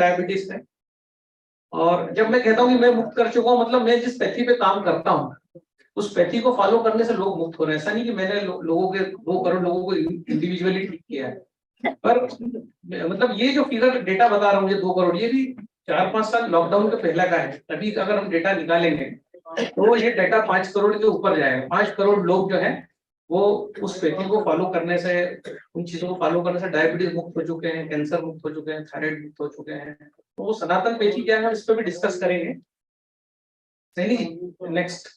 Diabetes है। और जब मैं कहता हूँ कि मैं मुक्त कर चुका हूँ, मतलब मैं जिस पैथी पे काम करता हूँ उस पैथी को फॉलो करने से लोग मुक्त हो रहे हैं। ऐसा नहीं कि मैंने लोगों के 2 करोड़ लोगों को इंडिविजुअली ठीक किया है, पर मतलब ये जो फिगर डेटा बता रहा हूँ, ये 2 करोड़, ये भी 4-5 साल लॉकडाउन के पहले का है। अभी अगर हम डेटा निकालेंगे तो ये डेटा 5 करोड़ के ऊपर जाएगा। 5 करोड़ लोग जो है वो उस पैथी को फॉलो करने से, उन चीजों को फॉलो करने से डायबिटीज मुक्त हो चुके हैं, कैंसर मुक्त हो चुके हैं, थायराइड मुक्त हो चुके हैं। तो वो सनातन पैथी क्या है, हम इस पर भी डिस्कस करेंगे। सही जी। नेक्स्ट,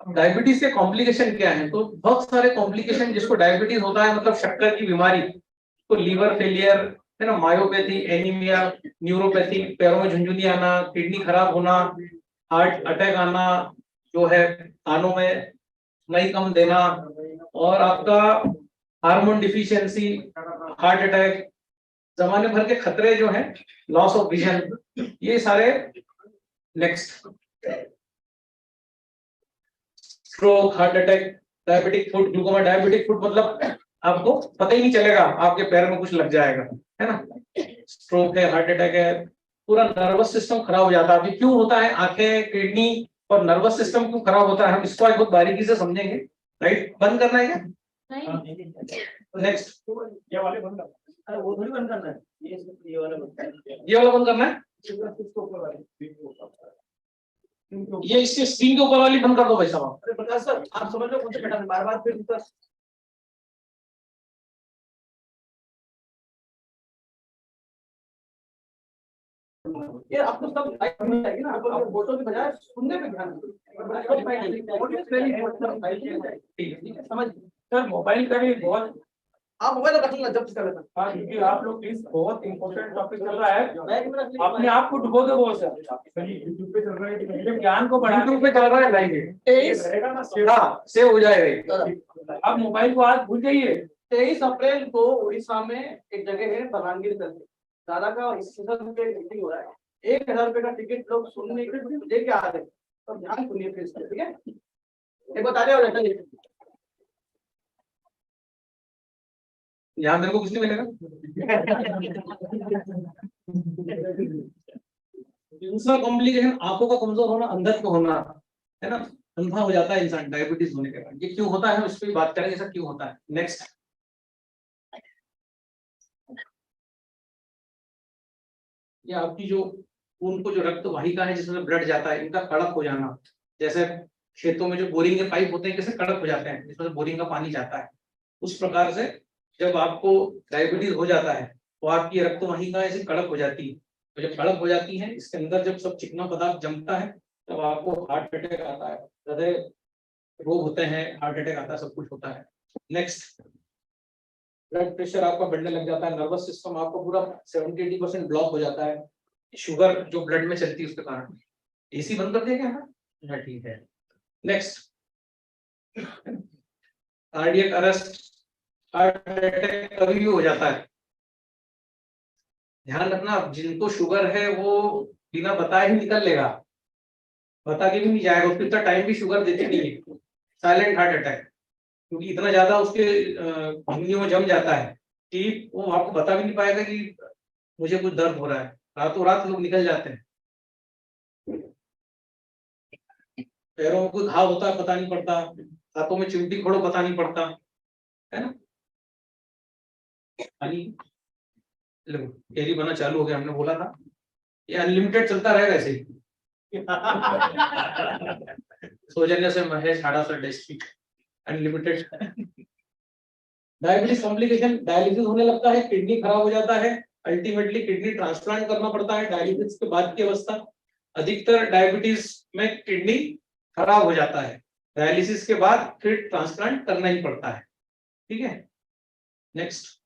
डायबिटीज के कॉम्प्लिकेशन क्या है? तो बहुत सारे कॉम्प्लिकेशन जिसको डायबिटीज होता है, मतलब शक्कर की बीमारी, तो लीवर फेलियर है ना, मायोपैथी, एनीमिया, न्यूरोपैथी, पैरों में झुंझुनी आना, किडनी खराब होना, हार्ट अटैक आना, जो है कानों में नहीं कम देना, और आपका हार्मोन डिफिशियंसी, हार्ट अटैक, जमाने भर के खतरे जो है, लॉस ऑफ विजन, ये सारे। Next, stroke, heart attack, diabetic foot glaucoma. Diabetic foot मतलब आपको पता ही नहीं चलेगा, आपके पैर में कुछ लग जाएगा, है ना। स्ट्रोक है, हार्ट अटैक है, पूरा नर्वस सिस्टम खराब हो जाता है। अभी क्यों होता है, आंखें, किडनी और नर्वस सिस्टम क्यों खराब होता है, हम इसको आज बहुत बारीकी से समझेंगे। राइट, बंद करना है क्या? नेक्स्ट, ये वाले बंद करना है, वो थोड़ी बंद करना है, ये वाला बंद करना है। ये इसके स्क्रीन के ऊपर वाली बंद कर दो भाई साहब। अरे प्रकाश सर, आप समझ लो, मुझे बैठा बार बार फिर ये आपको सब लाइट मिल जाएगी ना, आप फोटो की बजाय सुनने पे ध्यान दो। ठीक है, समझ सर। मोबाइल का भी बहुत, आप मोबाइल रख लेना जब कर लेना। हाँ, क्योंकि आप लोग प्लीज, बहुत इंपॉर्टेंट टॉपिक चल रहा है, अपने आप को डुबो दो बहुत सर। यूट्यूब पे चल रहा है, ज्ञान को बढ़ाने, यूट्यूब पे चल रहा है लाइव, 23 सेव हो जाएगा। अब मोबाइल को आज भूल जाइए। 23 अप्रैल को उड़ीसा में एक जगह है बलांगीर करके, दादा का मीटिंग हो रहा है। 1000 रुपए का टिकट लोग सुनने के लिए लेके आ रहे हैं, तो ध्यान सुनिए फिर से, ठीक है। एक बता रहे हो यहाँ मेरे को कुछ नहीं मिलेगा। दूसरा कॉम्प्लिकेशन, आंखों का कमजोर होना, अंधत्व होना, है ना, अंधा हो जाता है इंसान डायबिटीज होने के बाद। ये क्यों होता है, हम इस पर बात करेंगे, सर क्यों होता है। नेक्स्ट, ये आपकी जो खून को जो रक्त वाहिका है जिसमें ब्लड जाता है, इनका कड़क हो जाना। जैसे खेतों में जो बोरिंग के पाइप होते हैं कैसे कड़क हो जाते हैं, जिसमें बोरिंग का पानी जाता है, उस प्रकार से जब आपको डायबिटीज हो जाता है तो आपकी रक्त वाहिका ऐसे कड़क हो जाती है। तो जब कड़क हो जाती है, इसके अंदर जब सब चिकना पदार्थ जमता है, तब आपको हार्ट अटैक आता है, हृदय रोग होते हैं, हार्ट अटैक आता है, सब कुछ होता है। नेक्स्ट, ब्लड प्रेशर आपका बढ़ने लग जाता है, नर्वस सिस्टम आपका पूरा 70-80% ब्लॉक हो जाता है, शुगर जो ब्लड में चलती है उसके कारण। एसी बंद कर दिया क्या? हाँ ठीक है। Next, cardiac arrest, heart attack कभी भी हो जाता है। ध्यान रखना, जिनको शुगर है वो बिना बताए ही निकल लेगा, बता के भी नहीं जाएगा, उसको इतना टाइम भी शुगर देती नहीं है। साइलेंट हार्ट अटैक, क्योंकि इतना ज्यादा उसके धमनियों में जम जाता है कि वो आपको बता भी नहीं पाएगा कि मुझे कुछ दर्द हो रहा है, रातों रात लोग निकल जाते हैं। पैरों में कोई घाव होता है पता नहीं पड़ता, हाथों में चिमटी खोड़ो पता नहीं पड़ता, है ना। कैरी बना चालू हो गया, हमने बोला था ये अनलिमिटेड चलता रहेगा ऐसे ही। सौजन्य से Mahesh Hada sir district unlimited. Diabetes complication, dialysis होने लगता है, किडनी खराब हो जाता है, अल्टीमेटली किडनी ट्रांसप्लांट करना पड़ता है। डायलिसिस के बाद की अवस्था, अधिकतर डायबिटीज में किडनी खराब हो जाता है, डायलिसिस के बाद फिर ट्रांसप्लांट करना ही पड़ता है, ठीक है। नेक्स्ट,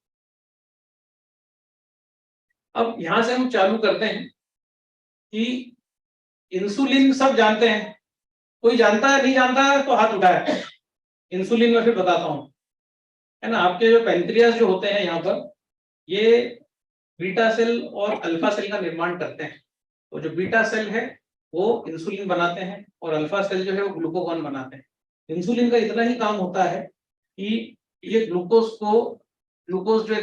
अब यहां से हम चालू करते हैं कि इंसुलिन सब जानते हैं, कोई जानता है नहीं जानता है तो हाथ उठाए। इंसुलिन में फिर बताता हूं, है ना। आपके जो पैंक्रियास जो होते हैं यहाँ पर, ये बीटा सेल और अल्फा सेल का निर्माण करते हैं। तो जो बीटा सेल है वो इंसुलिन बनाते हैं और अल्फा सेल जो है वो ग्लूकोगॉन बनाते हैं। इंसुलिन का इतना ही काम होता है कि ये ग्लूकोज जो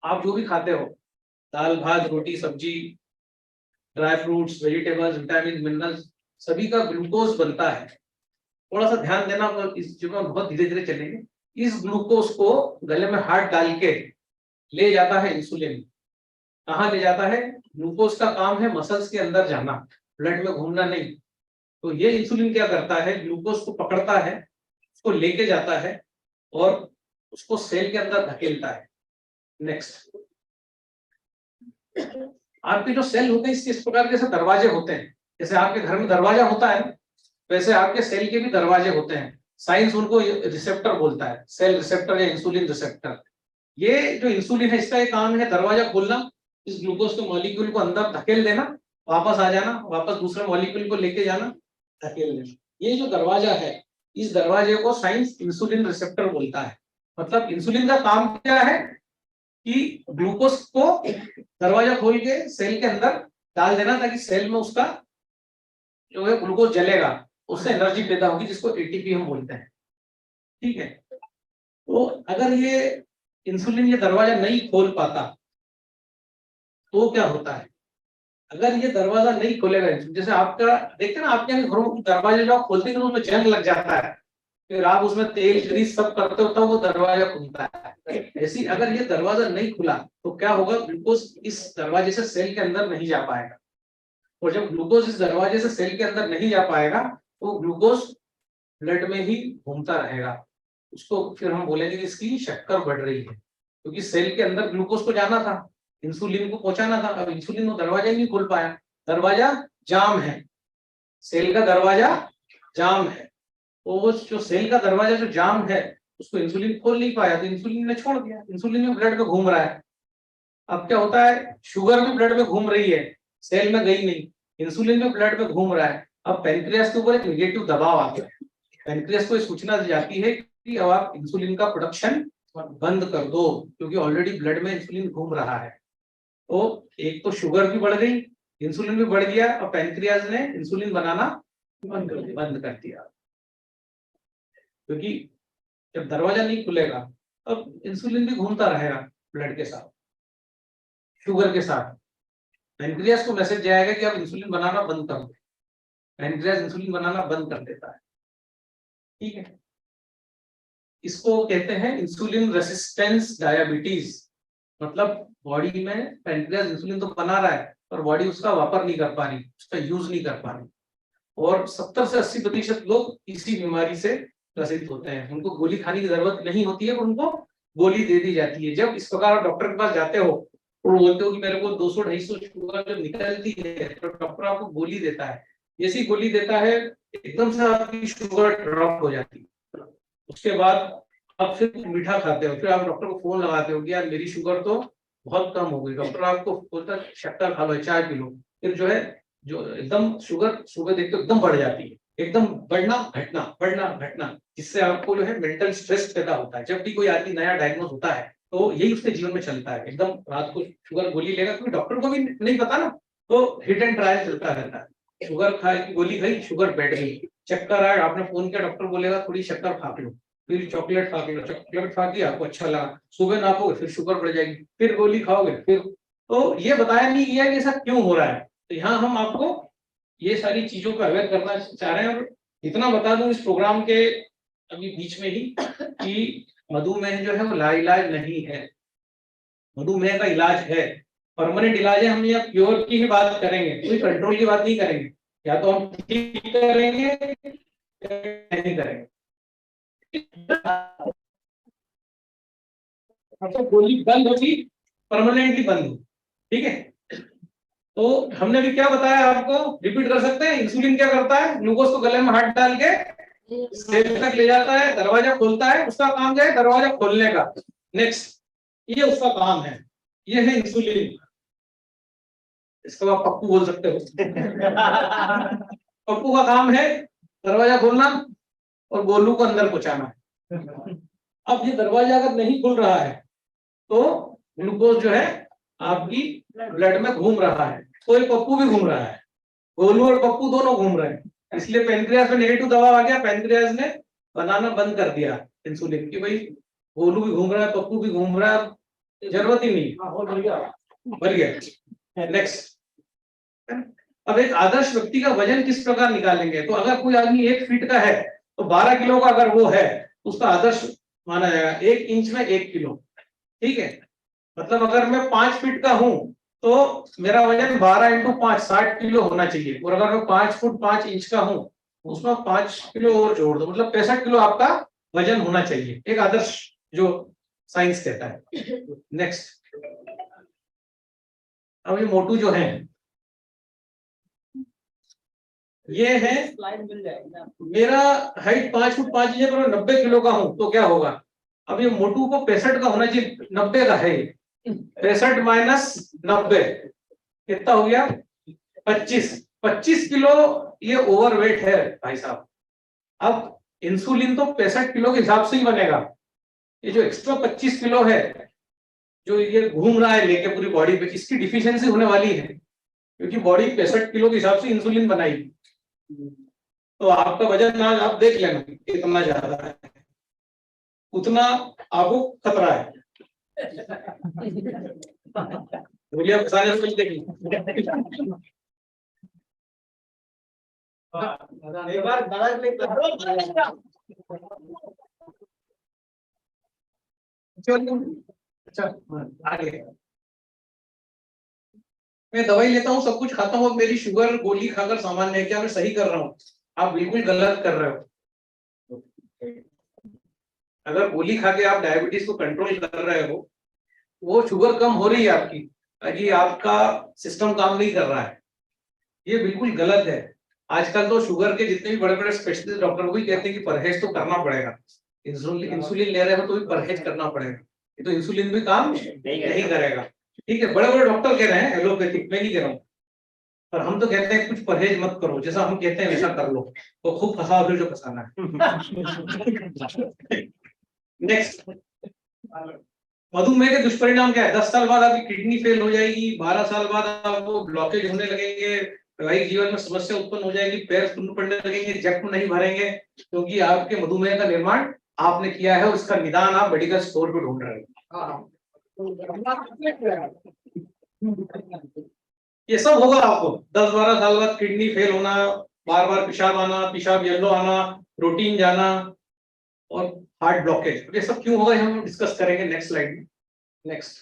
आप जो भी खाते हो दाल भात रोटी सब्जी, dry fruits, vegetables, vitamin, minerals, सभी का ग्लूकोज बनता है। थोड़ा सा ध्यान देना, इस चीज में बहुत धीरे धीरे चलेंगे। इस ग्लूकोज को गले में हाथ डाल के ले जाता है इंसुलिन। कहाँ ले जाता है? ग्लूकोज का काम है मसल्स के अंदर जाना, ब्लड में घूमना नहीं। तो ये इंसुलिन क्या करता है? ग्लूकोज को पकड़ता है, उसको लेके जाता है और उसको सेल के अंदर धकेलता है। नेक्स्ट, आपके जो सेल होते हैं इस प्रकार के जैसे दरवाजे होते हैं, जैसे आपके घर में दरवाजा होता है वैसे आपके सेल के भी दरवाजे होते हैं। साइंस उनको रिसेप्टर बोलता है, सेल रिसेप्टर या इंसुलिन रिसेप्टर। ये जो इंसुलिन है इसका एक काम है दरवाजा खोलना, इस ग्लूकोज के मॉलिक्यूल को अंदर धकेल देना, वापस आ जाना, वापस दूसरे मॉलिक्यूल को लेके जाना, धकेल देना। ये जो दरवाजा है इस दरवाजे को साइंस इंसुलिन रिसेप्टर बोलता है। मतलब इंसुलिन का काम क्या है कि ग्लूकोज को दरवाजा खोल के सेल के अंदर डाल देना, ताकि सेल में उसका जो है ग्लूकोज जलेगा, उससे एनर्जी पैदा होगी, जिसको एटीपी हम बोलते हैं। ठीक है, तो अगर ये इंसुलिन ये दरवाजा नहीं खोल पाता तो क्या होता है? अगर ये दरवाजा नहीं खोलेगा, जैसे आपका देखते हैं ना आपके घरों में दरवाजे जो आप खोलते हैं तो उसमें जंग लग जाता है, फिर आप उसमें तेल ग्रीस सब करते हो तब वो दरवाजा खुलता है। ऐसी अगर ये दरवाजा नहीं खुला तो क्या होगा? ग्लूकोज इस दरवाजे से सेल के अंदर नहीं जा पाएगा, और जब ग्लूकोज इस दरवाजे से सेल के अंदर नहीं जा पाएगा तो ग्लूकोज ब्लड में ही घूमता रहेगा। उसको फिर हम बोलेंगे कि इसकी शक्कर बढ़ रही है, क्योंकि सेल के अंदर ग्लूकोज को जाना था, इंसुलिन को पहुंचाना था, अब इंसुलिन वो दरवाजा ही नहीं खोल पाया, दरवाजा जाम है, सेल का दरवाजा जाम है। तो वो जो सेल का दरवाजा जो जाम है उसको इंसुलिन खोल नहीं पाया, तो इंसुलिन ने छोड़ दिया, इंसुलिन भी ब्लड में घूम रहा है। अब क्या होता है? शुगर भी ब्लड में घूम रही है, सेल में गई नहीं, इंसुलिन भी ब्लड में घूम रहा है। अब पेनक्रियास के ऊपर एक निगेटिव दबाव आ गया, पेनक्रियास को सूचना दी जाती है कि अब आप इंसुलिन का प्रोडक्शन बंद कर दो, क्योंकि ऑलरेडी ब्लड में इंसुलिन घूम रहा है। तो एक तो शुगर भी बढ़ गई, इंसुलिन भी बढ़ गया, और पेनक्रियास ने इंसुलिन बनाना बंद कर दिया। क्योंकि जब दरवाजा नहीं खुलेगा तब इंसुलिन भी घूमता रहेगा ब्लड के साथ, शुगर के साथ। पेनक्रियास को मैसेज जाएगा कि आप इंसुलिन बनाना बंद कर दो, पेनक्रियास इंसुलिन बनाना बंद कर देता है। ठीक है, इसको कहते हैं इंसुलिन रेसिस्टेंस डायबिटीज। मतलब बॉडी में पेनक्रियास इंसुलिन तो बना रहा है पर बॉडी उसका वापर नहीं कर पा रही, उसका यूज नहीं कर पा रही, और 70 से 80% लोग इसी बीमारी से ग्रसित होते हैं। उनको गोली खाने की जरूरत नहीं होती है, उनको गोली दे दी जाती है। जब इस प्रकार डॉक्टर के पास जाते हो और बोलते हो कि मेरे को 200-250 शुगर जब निकलती है तो डॉक्टर आपको गोली देता है, जैसी गोली देता है एकदम से आपकी शुगर ड्रॉप हो जाती है। उसके बाद आप फिर मीठा खाते हो, फिर आप डॉक्टर को फोन लगाते हो कि यार मेरी शुगर तो बहुत कम हो गई, डॉक्टर आपको बोलता है शक्कर खा लो, चाय पी लो, फिर जो है जो एकदम शुगर सुबह देखते हो एकदम बढ़ जाती है, एकदम बढ़ना घटना, जिससे आपको जो है मेंटल स्ट्रेस पैदा होता है। जब भी कोई आदमी नया डायग्नोज होता है तो यही उसके जीवन में चलता है, एकदम रात को शुगर गोली लेगा, क्योंकि डॉक्टर को भी नहीं पता ना, तो हिट एंड ट्रायल चलता रहता है। शुगर खाई, गोली खाई, शुगर बैठ गई, चक्कर आया, आपने फोन किया, डॉक्टर बोलेगा थोड़ी शक्कर खा लो, फिर चॉकलेट खा लो, चॉकलेट खा के आपको अच्छा लगा, सुबह नापोगे फिर शुगर बढ़ जाएगी, फिर गोली खाओगे फिर। तो ये बताया नहीं गया कि ऐसा क्यों हो रहा है। तो यहाँ हम आपको ये सारी चीजों को अवेयर करना चाह रहे हैं, और इतना बता दूं इस प्रोग्राम के अभी बीच में ही कि मधुमेह जो है वो लाइलाज नहीं है, मधुमेह का इलाज है, परमानेंट इलाज है। हम यहाँ क्योर की ही बात करेंगे, कोई कंट्रोल की बात नहीं करेंगे, या तो हम ठीक करेंगे या नहीं करेंगे। तो गोली बंद होगी, परमानेंटली बंद होगी। ठीक है, तो हमने भी क्या बताया आपको, रिपीट कर सकते हैं। इंसुलिन क्या करता है? ग्लूकोज को गले में हाथ डाल के सेल तक ले जाता है, दरवाजा खोलता है, उसका काम क्या है? दरवाजा खोलने का। नेक्स्ट, ये उसका काम है, ये है इंसुलिन। इसको आप पप्पू बोल सकते हो। पप्पू का काम है दरवाजा खोलना और गोलू को अंदर पहुंचाना। अब ये दरवाजा अगर नहीं खुल रहा है तो ग्लूकोज जो है आपकी ब्लड में घूम रहा है, तो ये पप्पू भी घूम रहा है, गोलू और पप्पू दोनों घूम रहे हैं। इसलिए पेनक्रियास में नेगेटिव दबाव आ गया, पेनक्रियास ने बनाना बंद कर दिया इंसुलिन, कि भाई गोलू भी घूम रहा है, पप्पू भी घूम रहा है, जरूरत ही नहीं। बढ़ गया। नेक्स्ट, अब एक आदर्श व्यक्ति का वजन किस प्रकार निकालेंगे? तो अगर कोई आदमी 1 फीट का है तो 12 किलो का अगर वो है तो उसका आदर्श माना जाएगा। 1 इंच में 1 किलो, ठीक है। मतलब अगर मैं 5 फीट का हूं तो मेरा वजन 12 इंटू 5 60 किलो होना चाहिए। और अगर मैं 5 फुट 5 इंच का हूं तो उसमें 5 किलो और जोड़ दो, मतलब 65 किलो आपका वजन होना चाहिए, एक आदर्श जो साइंस कहता है। नेक्स्ट, अब ये मोटू जो है ये है, मेरा हाइट 5 फुट 5 इंच पर 90 किलो का हूं तो क्या होगा? अब ये मोटू को 65 का होना चाहिए, 90 का है। 65 माइनस 90 कितना हो गया? 25 किलो ये ओवरवेट है भाई साहब। अब इंसुलिन तो 65 किलो के हिसाब से ही बनेगा। ये जो एक्स्ट्रा 25 किलो है जो ये घूम रहा है लेके पूरी बॉडी पे, इसकी डिफिशियंसी होने वाली है क्योंकि बॉडी 65 किलो के हिसाब से इंसुलिन बनाएगी। तो आपका वजन आज आप देख लेना कितना ज्यादा है, उतना आपको खतरा है। गोलियां फंसाने से देख एक बार अच्छा आगे, मैं दवाई लेता हूँ, सब कुछ खाता हूँ, मेरी शुगर गोली खाकर सामान्य है, क्या मैं सही कर रहा हूँ? आप बिल्कुल गलत कर रहे हो। अगर गोली खा के आप डायबिटीज को कंट्रोल कर रहे हो, वो शुगर कम हो रही है आपकी, अभी आपका सिस्टम काम नहीं कर रहा है, ये बिल्कुल गलत है। आजकल तो शुगर के जितने भी बड़े बड़े स्पेशलिस्ट डॉक्टर वो भी कहते हैं कि परहेज तो करना पड़ेगा। इंसुलिन ले रहे हो तो भी परहेज करना पड़ेगा, ये तो इंसुलिन भी काम नहीं करेगा। ठीक है, बड़े बड़े डॉक्टर कह रहे हैं एलोपैथिक, मैं नहीं कह रहा हूँ, पर हम तो कहते हैं कुछ परहेज मत करो, जैसा हम कहते हैं वैसा कर लो, तो खूब फंसाओ फिर जो फंसाना है। नेक्स्ट, मधुमेह के दुष्परिणाम क्या है? 10 साल बाद आपकी किडनी फेल हो जाएगी, 12 साल बाद आपको ब्लॉकेज होने लगेंगे, वैवाहिक जीवन में समस्या उत्पन्न हो जाएगी, पैर सुन्न पड़ने लगेंगे, जख्म नहीं भरेंगे, क्योंकि आपके मधुमेह का निर्माण आपने किया है, उसका निदान आप मेडिकल स्टोर पे ढूंढ रहे हो। ये सब होगा आपको 10-12 साल बाद, किडनी फेल होना, बार बार पेशाब आना, पेशाब येलो आना, प्रोटीन जाना और हार्ट ब्लॉकेज। ये सब क्यों होगा हम डिस्कस करेंगे नेक्स्ट स्लाइड में। नेक्स्ट,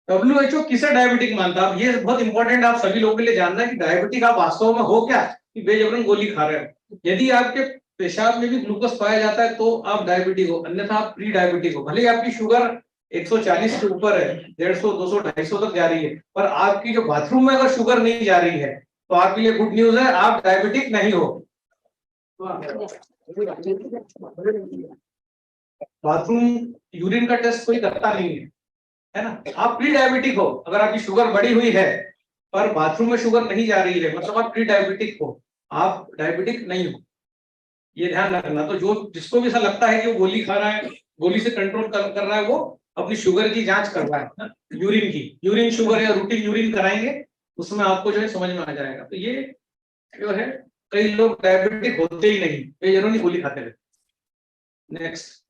WHO किसे डायबिटिक मानता है? ये बहुत इंपॉर्टेंट आप सभी लोगों के लिए जानना है कि डायबिटिक आप वास्तव में हो क्या, कि बेजबरन गोली खा रहे हो। यदि आपके पेशाब में भी ग्लूकोज पाया जाता है तो आप डायबिटिक हो, अन्यथा आप प्री डायबिटिक हो। भले ही आपकी शुगर 140 के ऊपर है, 150, 200, 250 तक जा रही है, पर आपकी जो बाथरूम में अगर शुगर नहीं जा रही है तो आपके लिए गुड न्यूज है, आप डायबिटिक नहीं हो। बाथरूम यूरिन का टेस्ट कोई करता नहीं है ना। आप प्री डायबिटिक हो, अगर आपकी शुगर बढ़ी हुई है पर बाथरूम में शुगर नहीं जा रही है, मतलब आप प्री डायबिटिक हो, आप डायबिटिक नहीं हो, ये ध्यान रखना। तो जो जिसको भी ऐसा लगता है कि वो गोली खा रहा है, गोली से कंट्रोल कर रहा है, वो अपनी शुगर की जांच कर रहा है, यूरिन की, यूरिन शुगर या रूटीन यूरिन कराएंगे, उसमें आपको जो है समझ में आ जाएगा। तो ये जो है, कई लोग डायबिटिक होते ही नहीं, ये जरूर नहीं गोली खाते रहते। नेक्स्ट,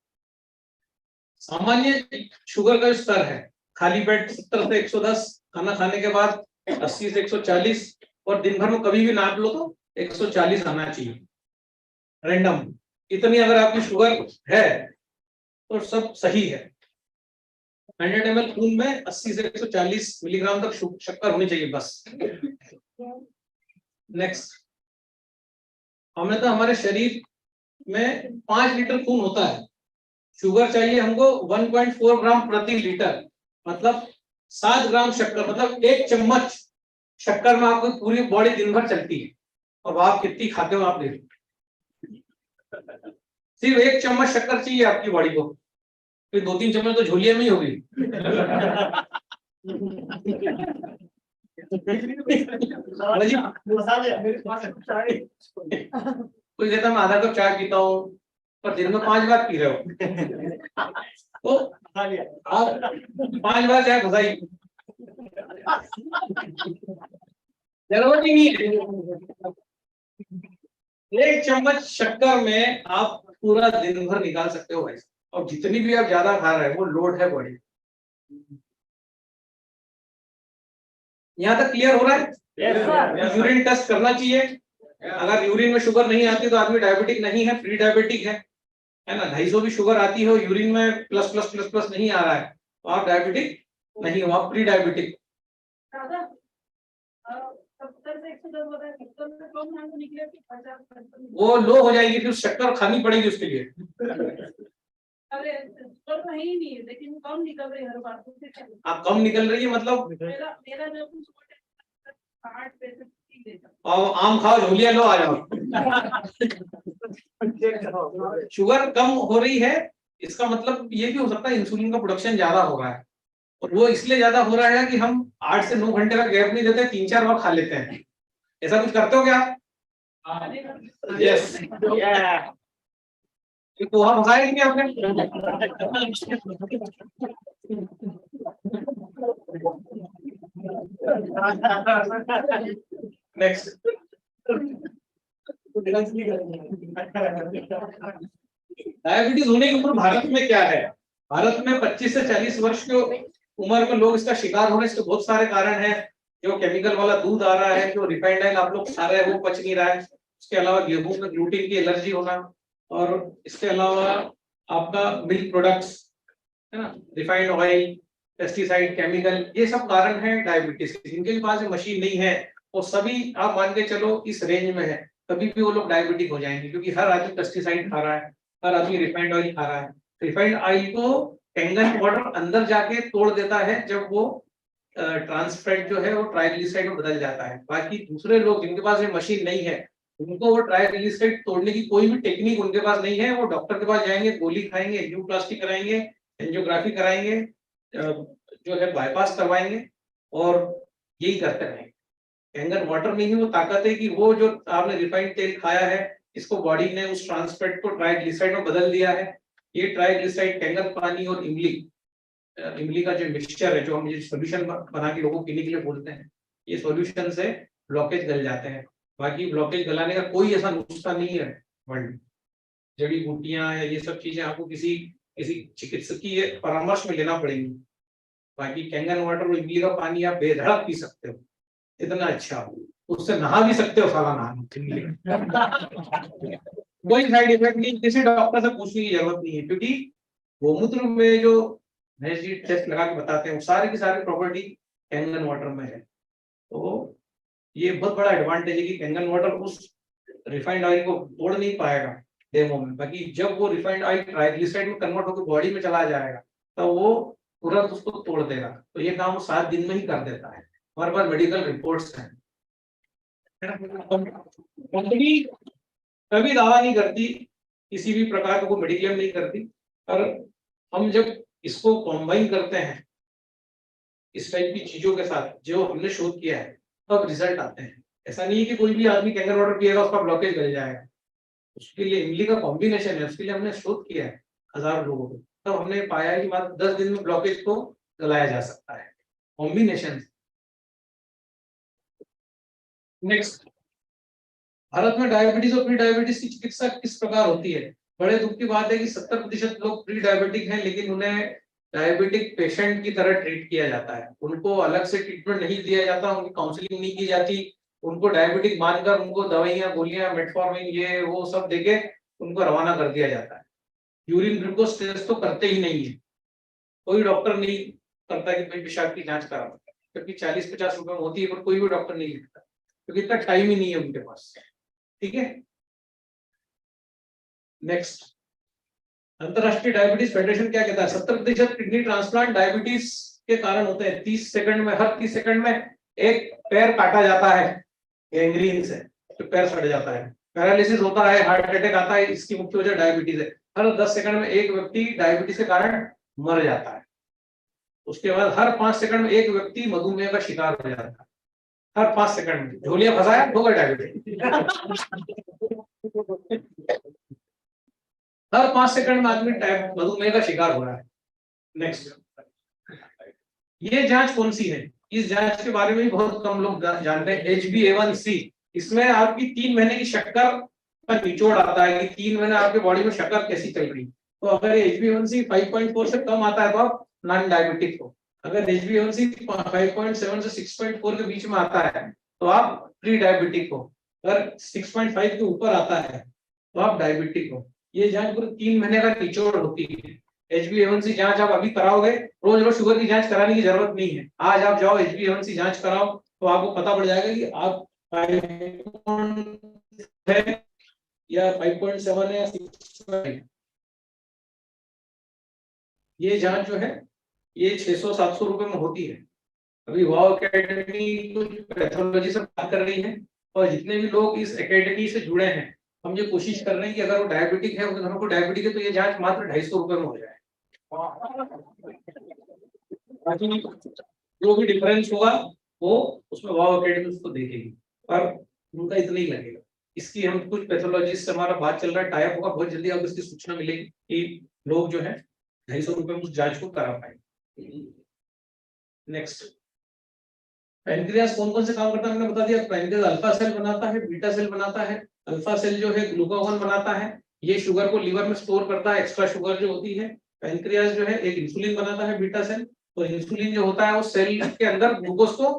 सामान्य शुगर का स्तर है, खाली पेट 70 से 110, खाना खाने के बाद 80 से 140, और दिन भर में कभी भी नाप लो तो 140 आना चाहिए रैंडम। इतनी अगर आपकी शुगर है तो सब सही है। 100 ml खून में 80 से 140 मिलीग्राम तक शक्कर होनी चाहिए बस। नेक्स्ट, हमें तो हमारे शरीर में 5 लीटर खून होता है, शुगर चाहिए हमको 1.4 ग्राम प्रति लीटर, मतलब 7 ग्राम शक्कर, मतलब 1 चम्मच शक्कर में आपको पूरी बॉडी दिन भर चलती है। और आप कितनी खाते हो आप देखो, सिर्फ 1 चम्मच शक्कर चाहिए आपकी बॉडी को, फिर 2-3 चम्मच तो झोलिया में ही होगी। कोई कहता मैं आधा कप चाय पीता हूँ, पर दिन में 5 बार पी रहे हो, तो आप 5 बार चाय फंसाई, जरूरत ही नहीं है। 1 चम्मच शक्कर में आप पूरा दिन भर निकाल सकते हो भाई, और जितनी भी आप ज्यादा खा रहे हो वो लोड है बॉडी। यहाँ तक क्लियर हो रहा है? Yes, यूरिन टेस्ट करना चाहिए। अगर यूरिन में शुगर नहीं आती तो आदमी डायबिटिक नहीं है, प्री डायबिटिक है ना। 250 भी शुगर आती हो, यूरिन में प्लस प्लस प्लस प्लस नहीं आ रहा है तो आप डायबिटिक नहीं हो, आप प्री डायबिटिक। वो लो हो जाएगी, फिर शक्कर खानी पड़ेगी उसके लिए। अरे नहीं है, लेकिन कम निकल रही है हर बार। आप कम निकल रही है मतलब? मेरा जो 60 और आम खाओ, झोलिया लो, आ जाओ। शुगर कम हो रही है, इसका मतलब ये भी हो सकता है इंसुलिन का प्रोडक्शन ज्यादा हो रहा है, और वो इसलिए ज्यादा हो रहा है कि हम 8 से 9 घंटे का गैप नहीं देते, 3-4 बार खा लेते हैं। ऐसा कुछ करते हो क्या? यस। तो हम खाएंगे आपने। नेक्स्ट, डायबिटीज होने की उम्र भारत में क्या है? भारत में 25 से 40 वर्ष के उम्र में लोग इसका शिकार हो रहे हैं। इसके बहुत सारे कारण हैं। जो केमिकल वाला दूध आ रहा है, जो रिफाइंड ऑयल आप लोग खा रहे हैं वो पच नहीं रहा है। इसके अलावा गेहूं में ग्लूटीन की एलर्जी होना, और इसके अलावा आपका मिल्क प्रोडक्ट्स है ना, रिफाइंड ऑयल, पेस्टिसाइड, केमिकल, ये सब कारण है डायबिटीज के। जिनके पास मशीन नहीं है वो सभी आप मान के चलो इस रेंज में है, कभी भी वो लोग डायबिटिक हो जाएंगे, क्योंकि हर आदमी पेस्टिसाइड खा रहा है, हर आदमी रिफाइंड ऑयल खा रहा है। रिफाइंड ऑयल को टेंगन वाटर अंदर जाके तोड़ देता है, जब वो ट्रांसफैट जो है वो ट्राइग्लिसराइड में बदल जाता है। बाकी दूसरे लोग जिनके पास ये मशीन नहीं है, उनको वो ट्राइग्लिसराइड तोड़ने की कोई भी टेक्निक उनके पास नहीं है। वो डॉक्टर के पास जाएंगे, गोली खाएंगे, एंजियोप्लास्टी कराएंगे, एंजियोग्राफी कराएंगे, जो है बाईपास करवाएंगे, और यही करते रहेंगे। टेंगन वाटर में ही वो ताकत है कि वो जो आपने रिफाइंड तेल खाया है, इसको बॉडी ने उस ट्रांसफैट को ट्राइग्लिसराइड में बदल दिया है। ये ट्राइग्लिसराइड टेंगन पानी और इमली का जो मिक्सचर है, जो हम ये सॉल्यूशन बना के लोगों को पीने के लिए बोलते हैं, ये सॉल्यूशन से ब्लॉकेज गल जाते हैं। बाकी ब्लॉकेज गलाने का कोई ऐसा नुस्खा नहीं है वर्ल्ड में। जड़ी बूटियां या ये सब चीजें आपको किसी चिकित्सक की परामर्श में लेना पड़ेगी। बाकी टेंगन वाटर और इमली का पानी आप बेधड़क पी सकते हो, इतना अच्छा हो, उससे नहा भी सकते हो सालाना। कोई साइड इफेक्ट नहीं, किसी डॉक्टर से पूछने की जरूरत नहीं है, क्योंकि गोमूत्र में जो टेस्ट लगा के बताते हैं वो सारी की सारी प्रॉपर्टी टेंगन वाटर में है। तो ये बहुत बड़ा एडवांटेज है कि टेंगन वाटर उस रिफाइंड ऑयल को तोड़ नहीं पाएगा डेमो में। बाकी जब वो रिफाइंड ऑयल ट्राइग्लिसराइड में कन्वर्ट होकर बॉडी में चला जाएगा तो वो तुरंत उसको तोड़ देगा। तो ये काम वो 7 दिन में ही कर देता है। हमारे पास मेडिकल रिपोर्ट्स हैं। कंपनी कभी दावा नहीं करती, किसी भी प्रकार का कोई मेडिक्लेम नहीं करती, पर हम जब इसको कॉम्बाइन करते हैं इस टाइप की चीजों के साथ जो हमने शोध किया है, तब रिजल्ट आते हैं। ऐसा नहीं है कि कोई भी आदमी टेंगन वाटर पिएगा उसका ब्लॉकेज गल जाएगा। उसके लिए इमली का कॉम्बिनेशन है, उसके लिए हमने शोध किया है हजारों लोगों को, तब हमने पाया है कि मात्र 10 दिन में ब्लॉकेज को गलाया जा सकता है, कॉम्बिनेशन। नेक्स्ट, भारत में डायबिटीज और प्री डायबिटीज की चिकित्सा किस प्रकार होती है? बड़े दुख की बात है कि 70% लोग प्री डायबिटिक हैं, लेकिन उन्हें डायबिटिक पेशेंट की तरह ट्रीट किया जाता है। उनको अलग से ट्रीटमेंट नहीं दिया जाता, उनकी काउंसलिंग नहीं की जाती, उनको डायबिटिक मानकर उनको दवाइयां, गोलियां, मेटफॉर्मिन, ये वो सब देके उनको रवाना कर दिया जाता है। यूरिन ग्लूकोज टेस्ट तो करते ही नहीं है, कोई डॉक्टर नहीं करता कि भाई पेशाब की जांच करा, क्योंकि 40-50 रुपए में होती है, पर कोई भी डॉक्टर नहीं लिखता, क्योंकि इतना टाइम ही नहीं है उनके पास। ठीक है, नेक्स्ट, अंतरराष्ट्रीय डायबिटीज फेडरेशन क्या कहता है? 70% किडनी ट्रांसप्लांट डायबिटीज के कारण होते हैं। 30 सेकंड में, हर 30 सेकंड में एक पैर काटा जाता है गैंग्रीन से, तो पैर सड़ जाता है। पैरालिसिस होता है, हार्ट अटैक आता है, इसकी मुख्य वजह डायबिटीज है। हर 10 सेकंड में एक व्यक्ति डायबिटीज के कारण मर जाता है। उसके बाद हर 5 सेकंड में एक व्यक्ति मधुमेह का शिकार हो जाता है। हर 5 सेकंड में झोलिया फंसाया, होगा डायबिटीज। हर 5 सेकंड में आदमी मधुमेह का शिकार हो रहा है। नेक्स्ट, ये जांच कौन सी है? इस जांच के बारे में बहुत कम लोग जानते हैं। HbA1c, इसमें आपकी 3 महीने की शक्कर का निचोड़ आता है कि 3 महीने आपके बॉडी में शक्कर कैसी चल रही। तो अगर HbA1c 5.4 से कम आता है तो आप नॉन डायबिटिक हो, अगर HbA1c 5.7 से 6.4 के बीच में आता है तो आप प्री डायबिटिक हो, अगर 6.5 के ऊपर आता है तो आप डायबिटिक हो। ये जांच पूरे 3 महीने का निचोड़ होती है। HbA1c जांच आप अभी कराओगे, रोज रोज शुगर की जांच कराने की जरूरत नहीं है। आज आप जाओ HbA1c जांच कराओ तो आपको पता पड़ जाएगा कि आप 5 है या 5.7 है या 6 है। ये जांच जो है ये 600-700 रुपए में होती है। अभी वाव एकेडमी कुछ पैथोलॉजी से बात कर रही है और जितने भी लोग इस एकेडमी से जुड़े हैं हम ये कोशिश कर रहे हैं कि अगर वो डायबिटिक है, उनके घरों को डायबिटिक है तो ये जांच मात्र 250 रुपए में हो जाए। बाकी जो भी डिफरेंस होगा वो उसमें वाव एकेडमी उसको देखेगी, पर उनका इतना ही लगेगा। इसकी हम कुछ पैथोलॉजिस्ट से हमारा बात चल रहा है, टाइप होगा, बहुत जल्दी आपको इसकी सूचना मिलेगी कि लोग जो है 250 रुपए में उस जांच को करा पाएंगे। नेक्स्ट, पैनक्रियास कौन कौन से काम करता है मैंने बता दिया। पैनक्रियास अल्फा सेल बनाता है, बीटा सेल बनाता है। अल्फा सेल जो है ग्लूकागोन बनाता है, ये शुगर को लीवर में स्टोर करता है, एक्स्ट्रा शुगर जो होती है। पैनक्रियास जो है एक इंसुलिन बनाता है, बीटा सेल, और इंसुलिन जो होता है वो सेल के अंदर ग्लूकोज को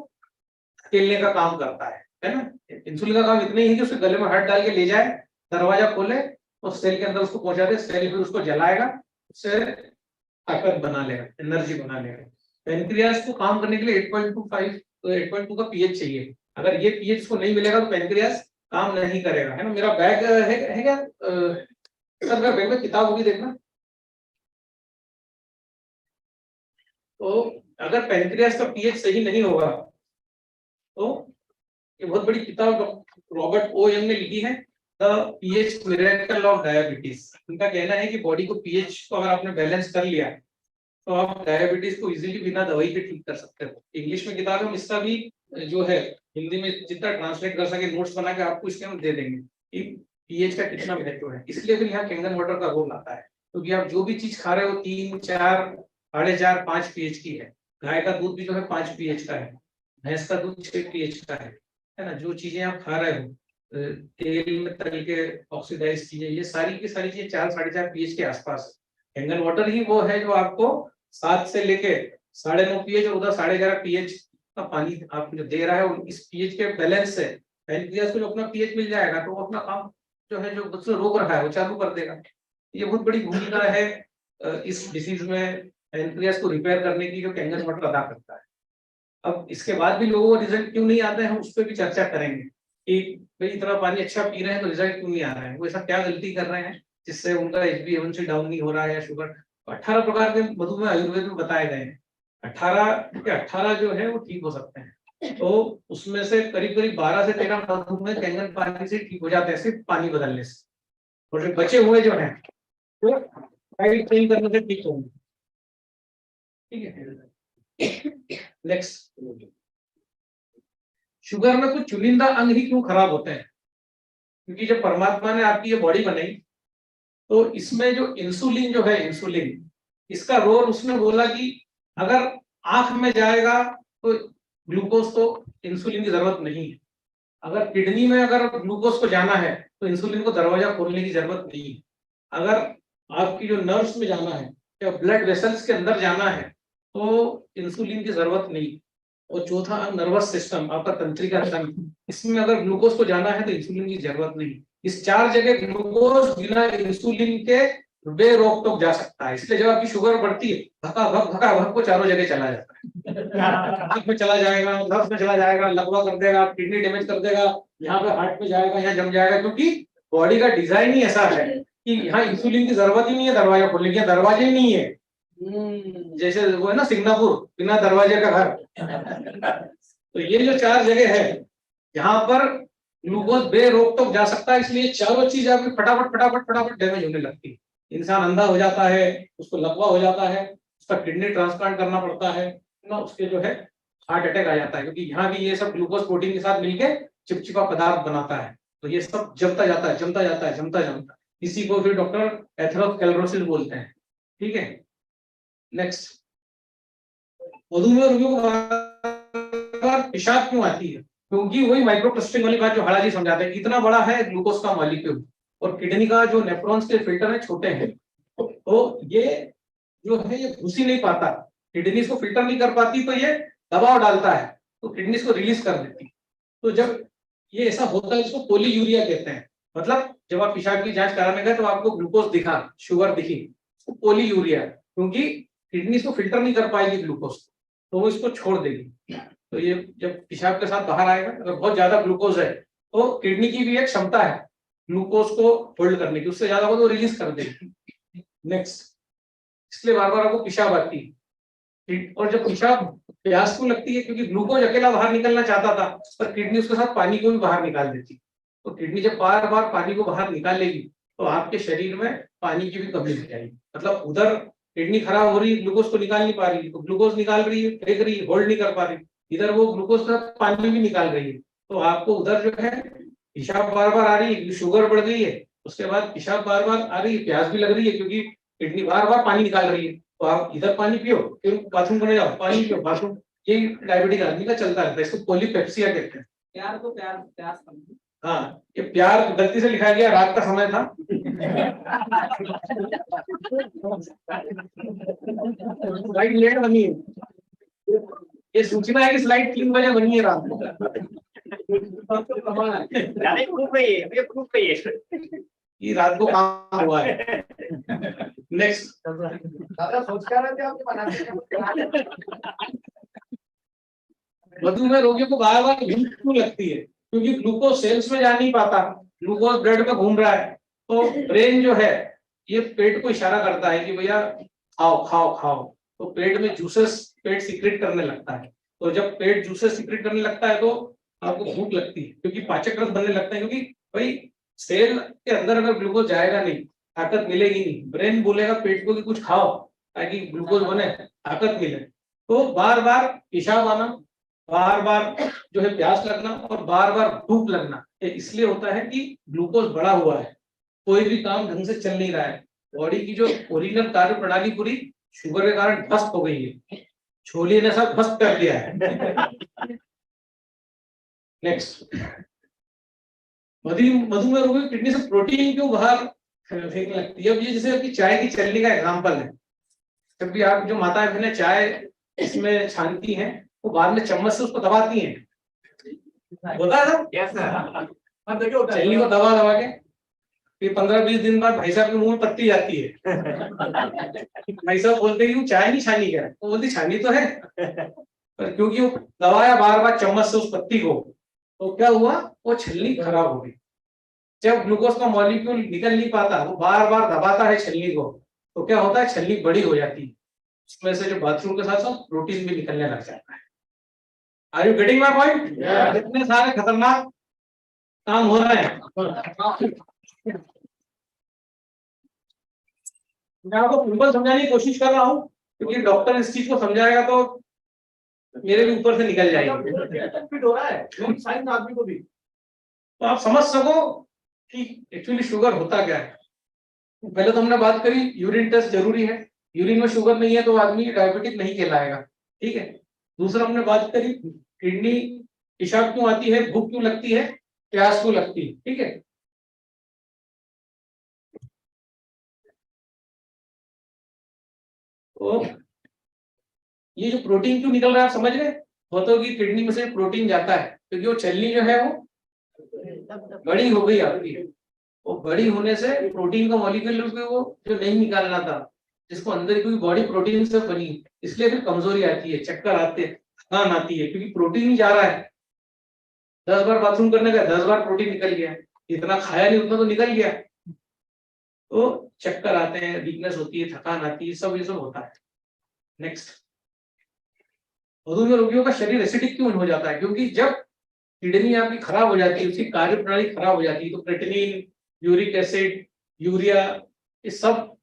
धकेलने का काम करता है ना। इंसुलिन का काम इतना ही है कि उसके गले में हाथ डाल के ले जाए, दरवाजा खोले और सेल के अंदर उसको पहुंचा दे, सेल फिर उसको जलाएगा, उससे ताकत बना लेगा, एनर्जी बना लेगा। पैनक्रियास को काम करने के लिए 8.25 तो 8.2 का पीएच चाहिए। अगर ये पीएच को नहीं मिलेगा तो पैनक्रियास काम नहीं करेगा, है ना। मेरा बैग है क्या सर, मेरा बैग में किताब होगी देखना। तो अगर पैनक्रियास का पीएच सही नहीं होगा तो ये बहुत बड़ी किताब रॉबर्ट ओ यंग ने लिखी है, the pH miracle of diabetes. उनका कहना है कि बॉडी को पीएच को अगर आपने बैलेंस कर लिया तो आप डायबिटीज को इजीली बिना दवाई के ठीक कर सकते हो। इंग्लिश में किताब है, इसका भी जो है हिंदी में जितना ट्रांसलेट कर सके नोट्स बना के आपको इसके हम दे देंगे कि पीएच का कितना महत्व है। इसलिए फिर यहाँ कैंगन वाटर का रोल आता है, क्योंकि आप जो भी चीज खा रहे हो 3, 4, 4.5, 5 पीएच की है। गाय का दूध भी जो है 5 पीएच का है, भैंस का दूध 6 पीएच का है ना। जो चीजें आप खा रहे हो तेल में तल के ऑक्सीडाइज चीजें, ये सारी की सारी चीजें 4, 4.5 पीएच के आसपास है। कैंगन वाटर ही वो है जो आपको 7 से लेके 9.5 पीएच और उधर 11.5 पीएच का पानी आपको जो दे रहा है, इस पीएच के बैलेंस से पैनक्रियास को जो अपना पीएच मिल जाएगा तो वो अपना काम जो है जो उससे रोक रखा है वो चालू कर देगा। ये बहुत बड़ी भूमिका है इस डिसीज में पैनक्रियास को रिपेयर करने की, जो कैंगन वाटर अदा करता है। अब इसके बाद भी लोगों को रिजल्ट क्यों नहीं आते हैं, हम उस पर भी चर्चा करेंगे कि भाई इतना पानी अच्छा पी रहे हैं तो रिजल्ट क्यों नहीं आ रहा है, वो ऐसा क्या गलती कर रहे हैं जिससे उनका HbA1c डाउन नहीं हो रहा है या शुगर। 18 प्रकार के मधुमेह आयुर्वेद में बताए गए हैं, 18 जो है वो ठीक हो सकते हैं। तो उसमें से करीब 12 से 13 मधुमेह कैंगन पानी से ठीक हो जाते हैं, सिर्फ पानी बदलने से। और जो बचे हुए जो है वो डाइट चेंज करने से ठीक होंगे। ठीक है, नेक्स्ट, शुगर में कुछ चुनिंदा अंग ही क्यों खराब होते हैं, क्योंकि जब परमात्मा ने आपकी ये बॉडी बनाई तो इसमें जो इंसुलिन जो है, इंसुलिन इसका रोल उसने बोला कि अगर आंख में जाएगा तो ग्लूकोज तो इंसुलिन की जरूरत नहीं है, अगर किडनी में अगर ग्लूकोज को जाना है तो इंसुलिन को दरवाजा खोलने की जरूरत नहीं है, अगर आपकी जो नर्व्स में जाना है या ब्लड वेसल्स के अंदर जाना है तो इंसुलिन की जरूरत नहीं। और चौथा नर्वस सिस्टम, आपका तंत्रिका तंत्र, इसमें अगर ग्लूकोज को जाना है तो इंसुलिन की जरूरत नहीं। इस 4 जगह ग्लूकोज बिना इंसुलिन के बेरोक टोक जा सकता है। इसलिए जब आपकी शुगर बढ़ती है भका भक को चारों जगह चला जाता है, आंख में चला जाएगा, नर्व में चला जाएगा, लकवा कर देगा, किडनी डैमेज कर देगा, यहाँ पे हार्ट में जाएगा, यहाँ जम जाएगा, क्योंकि बॉडी का डिजाइन ही ऐसा है कि यहाँ इंसुलिन की जरूरत ही नहीं है दरवाजा खोलने की, दरवाजे ही नहीं है। जैसे वो है ना सिंगापुर, बिना दरवाजे का घर। तो ये जो 4 जगह है यहाँ पर ग्लूकोज बेरोक टोक जा सकता है, इसलिए चारों चीज आपकी फटाफट डैमेज होने लगती है। इंसान अंधा हो जाता है, उसको लकवा हो जाता है, उसका किडनी ट्रांसप्लांट करना पड़ता है ना, उसके जो है हार्ट अटैक आ जाता है, क्योंकि यहाँ भी ये सब ग्लूकोज प्रोटीन के साथ मिलके चिपचिपा पदार्थ बनाता है। तो ये सब जमता जाता है, जमता। इसी को फिर डॉक्टर एथेरोस्क्लेरोसिस बोलते हैं। ठीक है, नेक्स्ट, मधुमेह रोगियों को बार पेशाब क्यों आती है, क्योंकि वही माइक्रोक्लस्टरिंग वाली बात जो हाड़ा जी समझाते हैं, इतना बड़ा है ग्लूकोज का मॉलिक्यूल और किडनी का जो नेफ्रॉन्स के फिल्टर है छोटे हैं, तो ये जो है ये घुस ही नहीं पाता किडनी इसको फिल्टर नहीं कर पाती तो ये दबाव डालता है, तो किडनी इसको रिलीज कर देती। तो जब ये ऐसा होता है इसको पोलीयूरिया कहते हैं। मतलब जब आप पेशाब की जांच कराने गए तो आपको ग्लूकोज दिखा, शुगर दिखी, तो पोलीयूरिया, क्योंकि किडनी इसको फिल्टर नहीं कर पाएगी ग्लूकोज, तो वो इसको छोड़ देगी। तो ये जब पेशाब के साथ बाहर आएगा, अगर बहुत ज्यादा ग्लूकोज है तो किडनी की भी एक क्षमता है ग्लूकोज को होल्ड करने की, उससे ज्यादा हो तो रिलीज कर देगी। नेक्स्ट, इसलिए बार बार आपको पेशाब आती है। और जब पेशाब प्यास को लगती है, क्योंकि ग्लूकोज अकेला बाहर निकलना चाहता था, पर किडनी उसके साथ पानी को भी बाहर निकाल देती। तो किडनी जब बार बार पानी को बाहर निकालेगी तो आपके शरीर में पानी की भी कमी हो जाएगी। मतलब उधर किडनी खराब हो रही है, ग्लूकोज को निकाल नहीं पा रही, तो ग्लूकोज निकाल रही है, फेंक रही है, होल्ड नहीं कर पा रही, इधर वो ग्लूकोज का पानी भी निकाल रही है। तो आपको उधर जो है पेशाब बार बार आ रही है, शुगर बढ़ गई है, उसके बाद पेशाब बार बार आ रही है, प्यास भी लग रही है, क्योंकि किडनी बार बार पानी निकाल रही है। तो आप इधर पानी पियो, फिर बाथरूम करने जाओ, पानी पियो, बाथरूम, ये डायबिटिक आदमी का चलता रहता है। इसको पोलीपेप्सिया कहते हैं। प्यार को प्यार प्यास समझो। हाँ, ये प्यार गलती से लिखा गया, रात का समय था। स्लाइड लेट बनी है, ये सूचना है कि स्लाइड 3 बजे बनी है रात को। ये रात को काम हुआ है। नेक्स्ट, मधुमेह रोगियों को बार बार भूख क्यों लगती है? क्योंकि ग्लूकोज सेल्स में जा नहीं पाता, ग्लूकोज ब्लड में घूम रहा है, तो ब्रेन जो है ये पेट को इशारा करता है कि भैया खाओ खाओ खाओ, तो पेट में जूसेस पेट सीक्रेट करने लगता है। तो जब पेट जूसेस सीक्रेट करने लगता है तो आपको भूख लगती है, क्योंकि पाचक रस बनने लगते हैं, क्योंकि भाई सेल के अंदर अगर ग्लूकोज जाएगा नहीं, ताकत मिलेगी नहीं, ब्रेन बोलेगा पेट को कि कुछ खाओ ताकि ग्लूकोज बने, ताकत मिले। तो बार बार पेशाब आना, बार बार जो है प्यास लगना और बार बार भूख लगना, ये इसलिए होता है कि ग्लूकोज बढ़ा हुआ है, कोई भी काम ढंग से चल नहीं रहा है। बॉडी की जो ओरिजिनल कार्य प्रणाली पूरी शुगर के कारण ध्वस्त हो गई है, छोले ने सब ध्वस्त कर दिया है। नेक्स्ट, मधुमेह रोगी की किडनी से प्रोटीन क्यों बाहर फेंकने लगती है? अब ये जैसे आपकी चाय की चलनी का एग्जांपल है। जब भी आप जो माताएं बहनें चाय इसमें छानती हैं, वो बाद में चम्मच से उसको दबाती हैं, होता है ना? यस सर, देखिए चलनी को दबा दबा के फिर 15-20 दिन बाद भाई साहब के मुंह में पत्ती जाती है। भाई साहब बोलते हैं चाय नहीं छानी क्या? वो बोलती छानी तो है, पर क्योंकि वो दबाया बार बार चम्मच से उस पत्ती को, तो क्या हुआ, वो छलनी खराब हो गई। जब ग्लूकोज का मॉलिक्यूल निकल नहीं पाता, वो बार बार दबाता है छलनी को, तो क्या होता है, छलनी बड़ी हो जाती है, उसमें से जो बाथरूम के साथ साथ प्रोटीन भी निकलने लग जाता है। Are you getting my point? इतने सारे खतरनाक काम हो रहे हैं। मैं आपको सिंपल समझाने की कोशिश कर रहा हूँ, क्योंकि डॉक्टर इस चीज को समझाएगा तो मेरे भी ऊपर से निकल जाएगी। फिट हो रहा है साइंस आदमी को भी, तो आप समझ सको कि एक्चुअली शुगर होता क्या है। पहले तो हमने बात करी यूरिन टेस्ट जरूरी है, यूरिन में शुगर नहीं है तो आदमी डायबिटिक नहीं कहलाएगा, ठीक है। दूसरा हमने बात करी किडनी पेशाब क्यों आती है, भूख क्यों लगती है, प्यास क्यों लगती है, ठीक है। तो ये जो प्रोटीन क्यों निकल रहा है आप समझ रहे, होता कि किडनी में से प्रोटीन जाता है, क्योंकि वो छलनी जो है वो बड़ी हो गई आपकी, वो बड़ी होने से प्रोटीन का मॉलिक्यूल वो जो नहीं निकालना था, जिसको अंदर की बॉडी प्रोटीन से बनी, इसलिए फिर कमजोरी आती है, चक्कर आते हैं, थकान आती है, क्योंकि प्रोटीन ही जा रहा है। 10 बार बाथरूम करने का 10 बार प्रोटीन निकल गया, इतना खाया नहीं उतना तो निकल गया, तो चक्कर आते हैं, वीकनेस होती है, थकान आती है, सब ये सब होता है। नेक्स्ट, मधुमेह रोगियों का शरीर एसिडिक क्यों हो जाता है? क्योंकि जब किडनी आपकी खराब हो जाती है, उसकी कार्य प्रणाली खराब हो जाती है, तो क्रेटिनिन, यूरिक एसिड, यूरिया, ये सब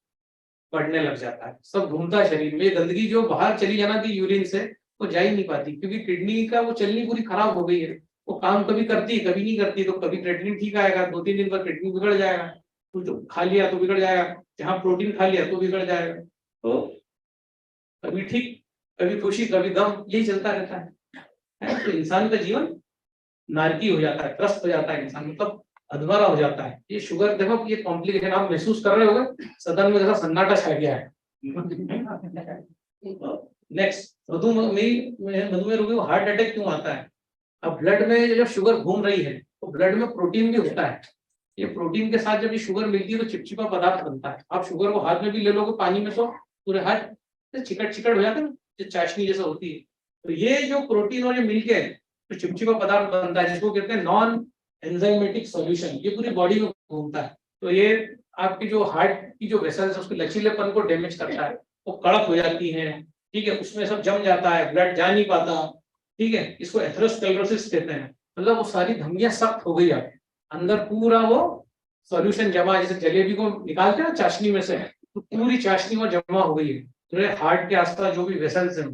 बढ़ने लग जाता है, सब घूमता है शरीर में। गंदगी जो बाहर चली जाना थी यूरिन से, वो जा ही नहीं पाती, क्योंकि किडनी का वो चलनी पूरी खराब हो गई है। वो काम कभी करती है, कभी नहीं करती, तो कभी क्रेटिनिन ठीक आएगा, 2-3 दिन बाद क्रेटिनिन बिगड़ जाएगा, कुछ खा लिया तो बिगड़ जाएगा, जहाँ प्रोटीन खा लिया तो बिगड़ जाएगा। तो कभी ठीक, कभी खुशी, कभी गम, यही चलता रहता है। तो इंसान का जीवन नारकी हो जाता है, त्रस्त हो जाता है इंसान, मतलब अधमरा हो जाता है। ये शुगर देखो, ये कॉम्प्लिकेशन आप महसूस कर रहे होगे, सदन में जैसा सन्नाटा छा गया है। नेक्स्ट, मधुमेह रोगी को हार्ट अटैक क्यों आता है? अब ब्लड में जब शुगर घूम रही है तो ब्लड में प्रोटीन भी होता है। ये प्रोटीन के साथ जब ये शुगर मिलती है तो चिपचिपा पदार्थ बनता है। आप शुगर को हाथ में भी ले लोगे पानी में तो पूरे हाथ चिकट चिकट हो जाता है ना, जो चाशनी जैसा होती है। तो ये जो प्रोटीन और ये मिलके तो चिपचिपा पदार्थ बनता है जिसको कहते हैं नॉन एंजाइमेटिक सॉल्यूशन। ये पूरी बॉडी में घूमता है। तो ये आपकी जो हार्ट की जो वेसल्स है उसके लचीलेपन को डैमेज करता है, वो कड़क हो जाती है, ठीक है, उसमें सब जम जाता है, ब्लड जा नहीं पाता, ठीक है, इसको एथेरोस्क्लेरोसिस कहते हैं। मतलब वो सारी धमनियां सख्त हो गई है, अंदर पूरा वो सॉल्यूशन जमा, जैसे जलेबी को निकालते हैं ना चाशनी में से, तो पूरी चाशनी में जमा हो गई है पूरे हार्ट के आसपास जो भी वेसल्स हैं।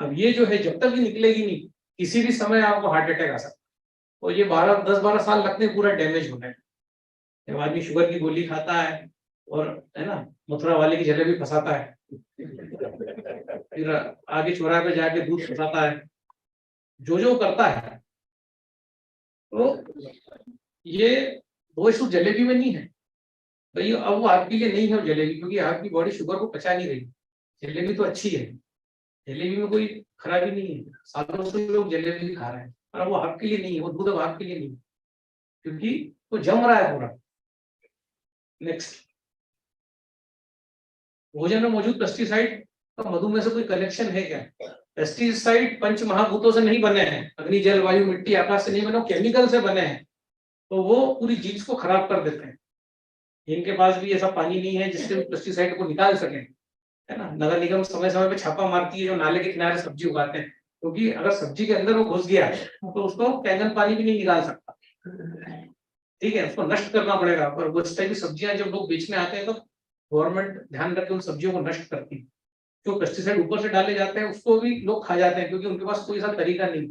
अब ये जो है जब तक ये निकलेगी नहीं, किसी भी समय आपको हार्ट अटैक आ सकता है। और ये 10-12 साल लगते हैं पूरा डैमेज होने में। जब आदमी शुगर की गोली खाता है और है ना मथुरा वाले की जलेबी फंसाता है, फिर आगे चौराहे पे जाके दूध फंसाता है, जो करता है, तो ये वो इस जलेबी में नहीं है। तो ये अब वो आपके लिए नहीं है वो जलेबी, क्योंकि आपकी बॉडी शुगर को पचा नहीं रही। जलेबी तो अच्छी है, जलेबी में कोई खराबी नहीं है, सालों से लोग जलेबी खा रहे हैं, पर वो आपके लिए नहीं है, वो दूध अब आपके लिए नहीं है, क्योंकि वो जम रहा है पूरा। नेक्स्ट, भोजन में मौजूद पेस्टिसाइड का मधुमेह से कोई कनेक्शन है क्या? पेस्टिसाइड पंच महाभूतों से नहीं बने हैं, अग्नि जल वायु मिट्टी आकाश से नहीं बने, केमिकल से बने हैं। तो वो पूरी जीन्स को खराब कर देते हैं। इनके पास भी ऐसा पानी नहीं है जिससे पेस्टिसाइड को निकाल सके, है ना। नगर निगम समय समय पे छापा मारती है जो नाले के किनारे सब्जी उगाते हैं, क्योंकि अगर सब्जी के अंदर वो घुस गया तो उसको कैंगन पानी भी नहीं निकाल सकता, ठीक है, उसको नष्ट करना पड़ेगा। पर वो इस टाइप की सब्जियां जब लोग बेचने आते हैं तो गवर्नमेंट ध्यान रख के उन सब्जियों को नष्ट करती है। जो पेस्टिसाइड ऊपर से डाले जाते हैं उसको भी लोग खा जाते हैं, क्योंकि उनके पास कोई ऐसा तरीका नहीं।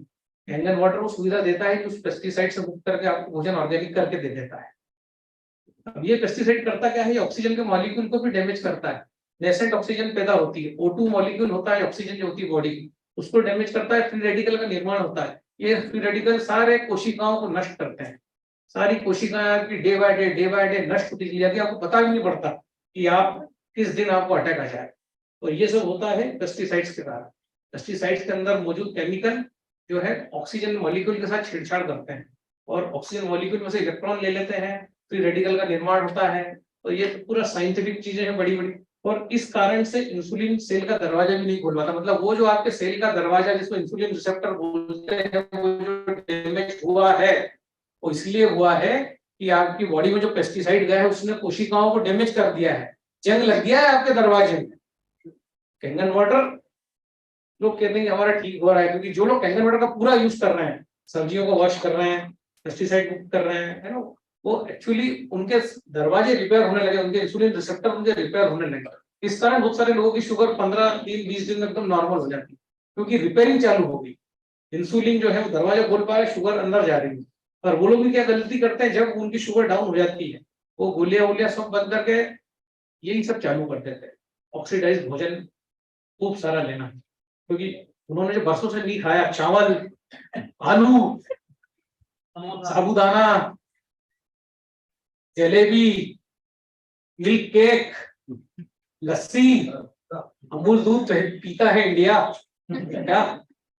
कैंगन वाटर वो सुविधा देता है कि उस पेस्टिसाइड से मुक्त करके आपको भोजन ऑर्गेनिक करके दे देता है। अब ये पेस्टिसाइड करता क्या है, ये ऑक्सीजन के मॉलिक्यूल को भी डैमेज करता है। नेसेंट ऑक्सीजन पैदा होती है, O2 मॉलिक्यूल होता है ऑक्सीजन जो होती है बॉडी की, उसको डैमेज करता है। फ्री रेडिकल का निर्माण होता है, ये फ्री रेडिकल सारे कोशिकाओं को नष्ट करते हैं। सारी कोशिकाएं आपकी डे बाय डे नष्ट होती चली जाती है, आपको पता भी नहीं पड़ता कि आप किस दिन आपको अटैक आ जाए। तो ये सब होता है पेस्टिसाइड्स के कारण। पेस्टिसाइड्स के अंदर मौजूद केमिकल जो है ऑक्सीजन मॉलिक्यूल के साथ छेड़छाड़ करते हैं, और ऑक्सीजन मॉलिक्यूल में से इलेक्ट्रॉन ले लेते हैं, फिर रेडिकल का निर्माण होता है। तो ये पूरा साइंटिफिक चीजें हैं बड़ी बड़ी, और इस कारण से इंसुलिन सेल का दरवाजा भी नहीं खोल पाता। मतलब वो जो आपके सेल का दरवाजा जिसको इंसुलिन रिसेप्टर बोलते हैं, वो जो डैमेज हुआ है वो इसलिए हुआ है कि आपकी बॉडी में जो पेस्टिसाइड गया है उसने कोशिकाओं को डैमेज कर दिया है, जंग लग गया है आपके दरवाजे में। कैंगन वाटर लोग कहते हैं हमारा ठीक हो रहा है, क्योंकि जो लोग कैंगन वाटर का पूरा यूज कर रहे हैं, सब्जियों को वॉश कर रहे हैं, पेस्टिसाइड मुक्त कर रहे हैं, है ना, वो एक्चुअली उनके दरवाजे रिपेयर होने लगे, उनके इंसुलिन रिसेप्टर उनके रिपेयर होने लगे। इस तरह बहुत सारे लोगों की शुगर 15 दिन 20 दिन में एकदम नॉर्मल हो जाती है, क्योंकि रिपेयरिंग चालू हो गई। इंसुलिन जो है वो दरवाजा खोल पा रहा है, शुगर अंदर जा रही है। पर वो लोग भी क्या गलती करते हैं, जब उनकी शुगर डाउन हो जाती है वो गोलियां वोलियां सब बंद करके यही सब चालू कर देते हैं। ऑक्सीडाइज भोजन खूब सारा लेना, क्योंकि उन्होंने जो बरसों से नहीं खाया, चावल, आलू, साबूदाना, जलेबी, मिल्क केक, लस्सी, अमूल दूध पीता है इंडिया, क्या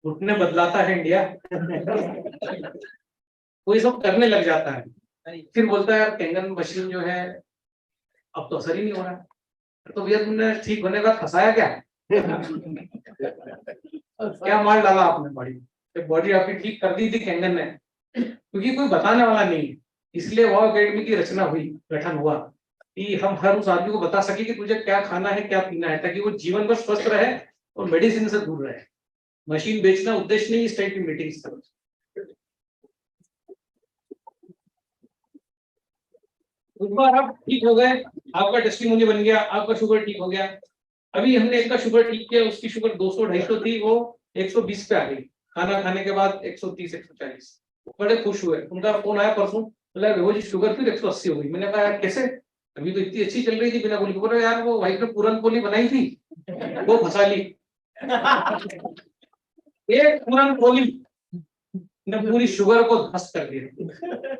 घुटने बदलाता है इंडिया। वो ये सब करने लग जाता है, फिर बोलता है यार कैंगन मशीन जो है अब तो असर ही नहीं हो रहा है। तो भैया तुमने ठीक होने का फंसाया क्या? क्या माल डाला आपने बॉडी में? बॉडी आपकी ठीक कर दी थी कैंगन ने, क्योंकि कोई बताने वाला नहीं है। इसलिए वाव अकेडमी की रचना हुई, गठन हुआ, कि हम हर उस आदमी को बता सके कि तुझे क्या खाना है क्या पीना है, ताकि वो जीवन भर स्वस्थ रहे और मेडिसिन से दूर रहे। मशीन बेचना उद्देश्य नहीं इस टाइप की मीटिंग्स का। एक बार आप ठीक हो गए, आपका टेस्टिमोनी बन गया, आपका शुगर ठीक हो गया। अभी हमने एक का शुगर ठीक किया, उसकी शुगर 200-250 थी, वो 120 पे आ गई, खाना खाने के बाद 130-140। बड़े खुश हुए, उनका फोन आया परसों, बोला वो जी शुगर फिर 180 हो गई। मैंने कहा यार कैसे, अभी तो इतनी अच्छी चल रही थी बिना गोली के। बोला यार वो भाई ने पूरन पोली बनाई थी, वो फंसा ली। एक पूरन पोली ने पूरी शुगर को ध्वस्त कर दिया,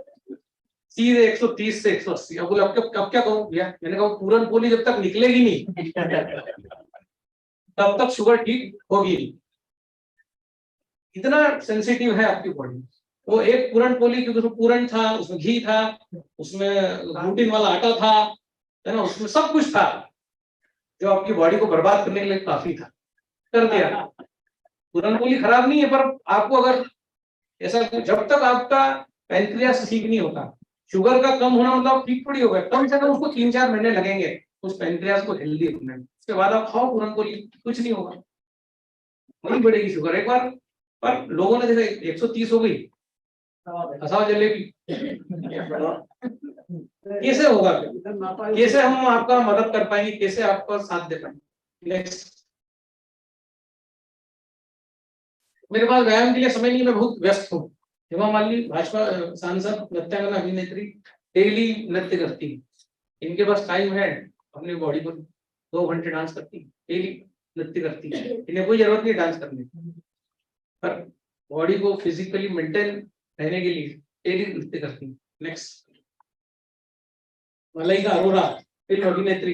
सीधे 130 से 180। अब बोले अब क्या करूं भैया? मैंने कहा पूरन पोली जब तक निकलेगी नहीं तब तक शुगर ठीक होगी। इतना सेंसिटिव है आपकी बॉडी। वो एक पूरन पोली, क्योंकि उसमें पूरन था, उसमें घी था, उसमें ग्लूटीन वाला आटा था, है ना, उसमें सब कुछ था जो आपकी बॉडी को बर्बाद करने के लिए काफी था, कर दिया। पूरन पोली खराब नहीं है, पर आपको अगर ऐसा, जब तक आपका पैंक्रियास ठीक नहीं होता, शुगर का कम होना मतलब ठीक थोड़ी होगा, कम से कम उसको 3-4 महीने लगेंगे उस पैंक्रियास को हेल्दी रखने में। उसके बाद आप खाओ पूरन पोली, कुछ नहीं होगा, नहीं बढ़ेगी शुगर एक बार। पर लोगों ने देखा 130 हो गई, हसाओ जलेबी। कैसे होगा, कैसे हम आपका मदद कर पाएंगे, कैसे आपका साथ दे पाएंगे। नेक्स्ट। मेरे पास व्यायाम के लिए समय नहीं, मैं बहुत व्यस्त हूँ। हेमा मालिनी भाजपा सांसद, नृत्यांगना अभिनेत्री, डेली नृत्य करती है। इनके पास टाइम है अपनी बॉडी पर 2 घंटे डांस करती, डेली नृत्य करती है। इन्हें कोई जरूरत नहीं डांस करने की, पर बॉडी को फिजिकली मेंटेन रहने के लिए डेली नृत्य करती है। नेक्स्ट। मलाइका अरोरा, फिल्म अभिनेत्री।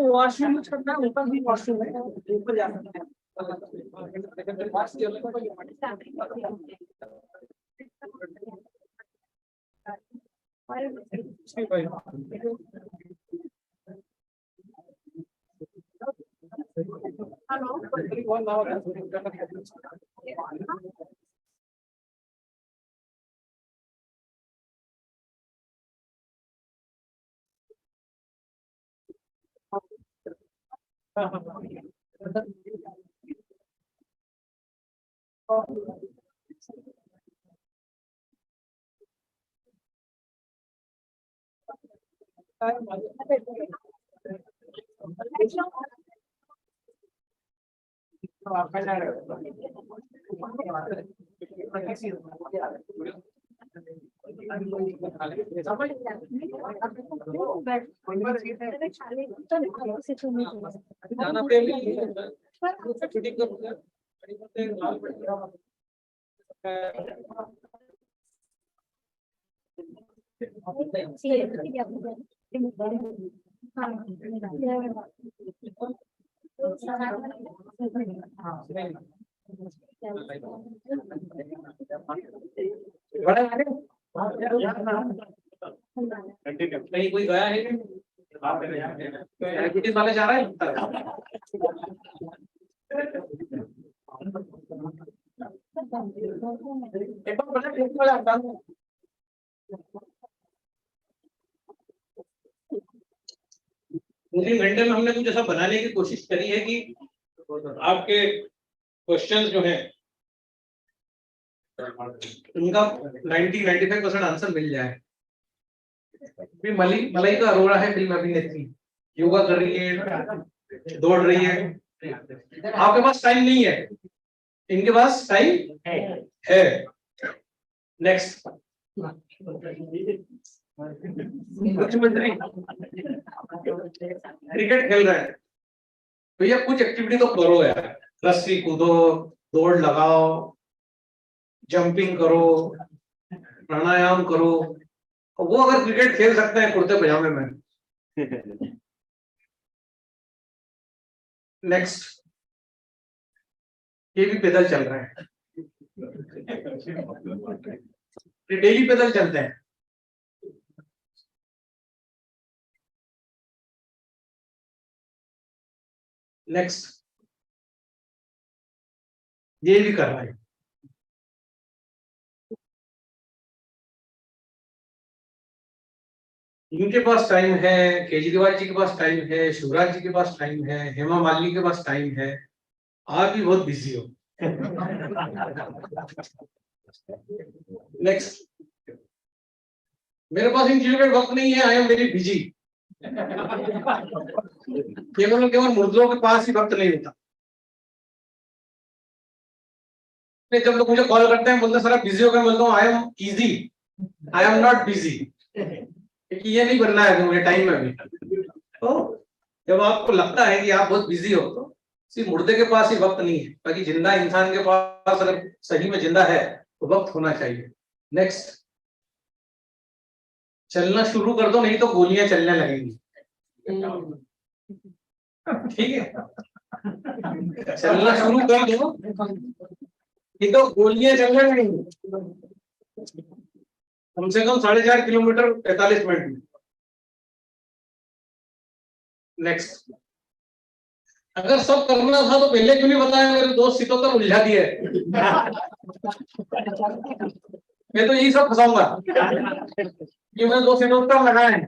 वॉशरूम करना, ऊपर भी वॉशरूम है, ऊपर जा सकते हैं। कहीं कोई गया है डायबिटीज वाले जा रहा है 2-3 घंटे में हमने कुछ ऐसा बनाने की कोशिश करी है कि आपके क्वेश्चंस जो हैं उनका 90-95% आंसर मिल जाए। अभी मलाइका अरोड़ा है फिल्म अभिनेत्री, योगा कर रही है, दौड़ रही है। आपके पास टाइम नहीं है, इनके पास टाइम है। नेक्स्ट, मुख्यमंत्री क्रिकेट खेल रहे हैं, भैया कुछ एक्टिविटी तो करो यार, रस्सी कूदो, दौड़ लगाओ, जंपिंग करो, प्राणायाम करो। वो अगर क्रिकेट खेल सकते हैं कुर्ते पजामे में। नेक्स्ट, ये भी पैदल चल रहे हैं, ये डेली पैदल चलते हैं। नेक्स्ट, ये भी कर रहे हैं। इनके पास टाइम है, केजरीवाल जी के पास टाइम है, शिवराज जी के पास टाइम है, हेमा मालिनी के पास टाइम है। आप भी बहुत बिजी हो। नेक्स्ट, मेरे पास इन चीजों का वक्त नहीं है, आई एम वेरी बिजी। केवल मुर्दों के पास ही वक्त नहीं होता। जब लोग मुझे कॉल करते हैं, बोलते सर आप बिजी हो गए, बोलता हूँ I am easy, I am not busy, क्योंकि ये नहीं बनना है मुझे टाइम में भी। तो जब आपको लगता है कि आप बहुत बिजी हो, तो सिर्फ मुर्दे के पास ही वक्त नहीं है, बाकी जिंदा इंसान के पास अगर सही में जिंदा है तो वक्त होना चाहिए। नेक्स्ट, चलना शुरू कर दो, नहीं तो गोलियां चलने लगेंगी। ठीक है, चलना शुरू कर दो, नहीं तो गोलियां चलने लगेंगी। कम से कम 4.5 किलोमीटर 45 मिनट में। नेक्स्ट, अगर सब करना था तो पहले क्यों नहीं बताया, मेरे दोस्त सितोतर उलझा दिए। मैं तो यही सब फंसाऊंगा कि मैं 2 सितोतर लगाए हैं,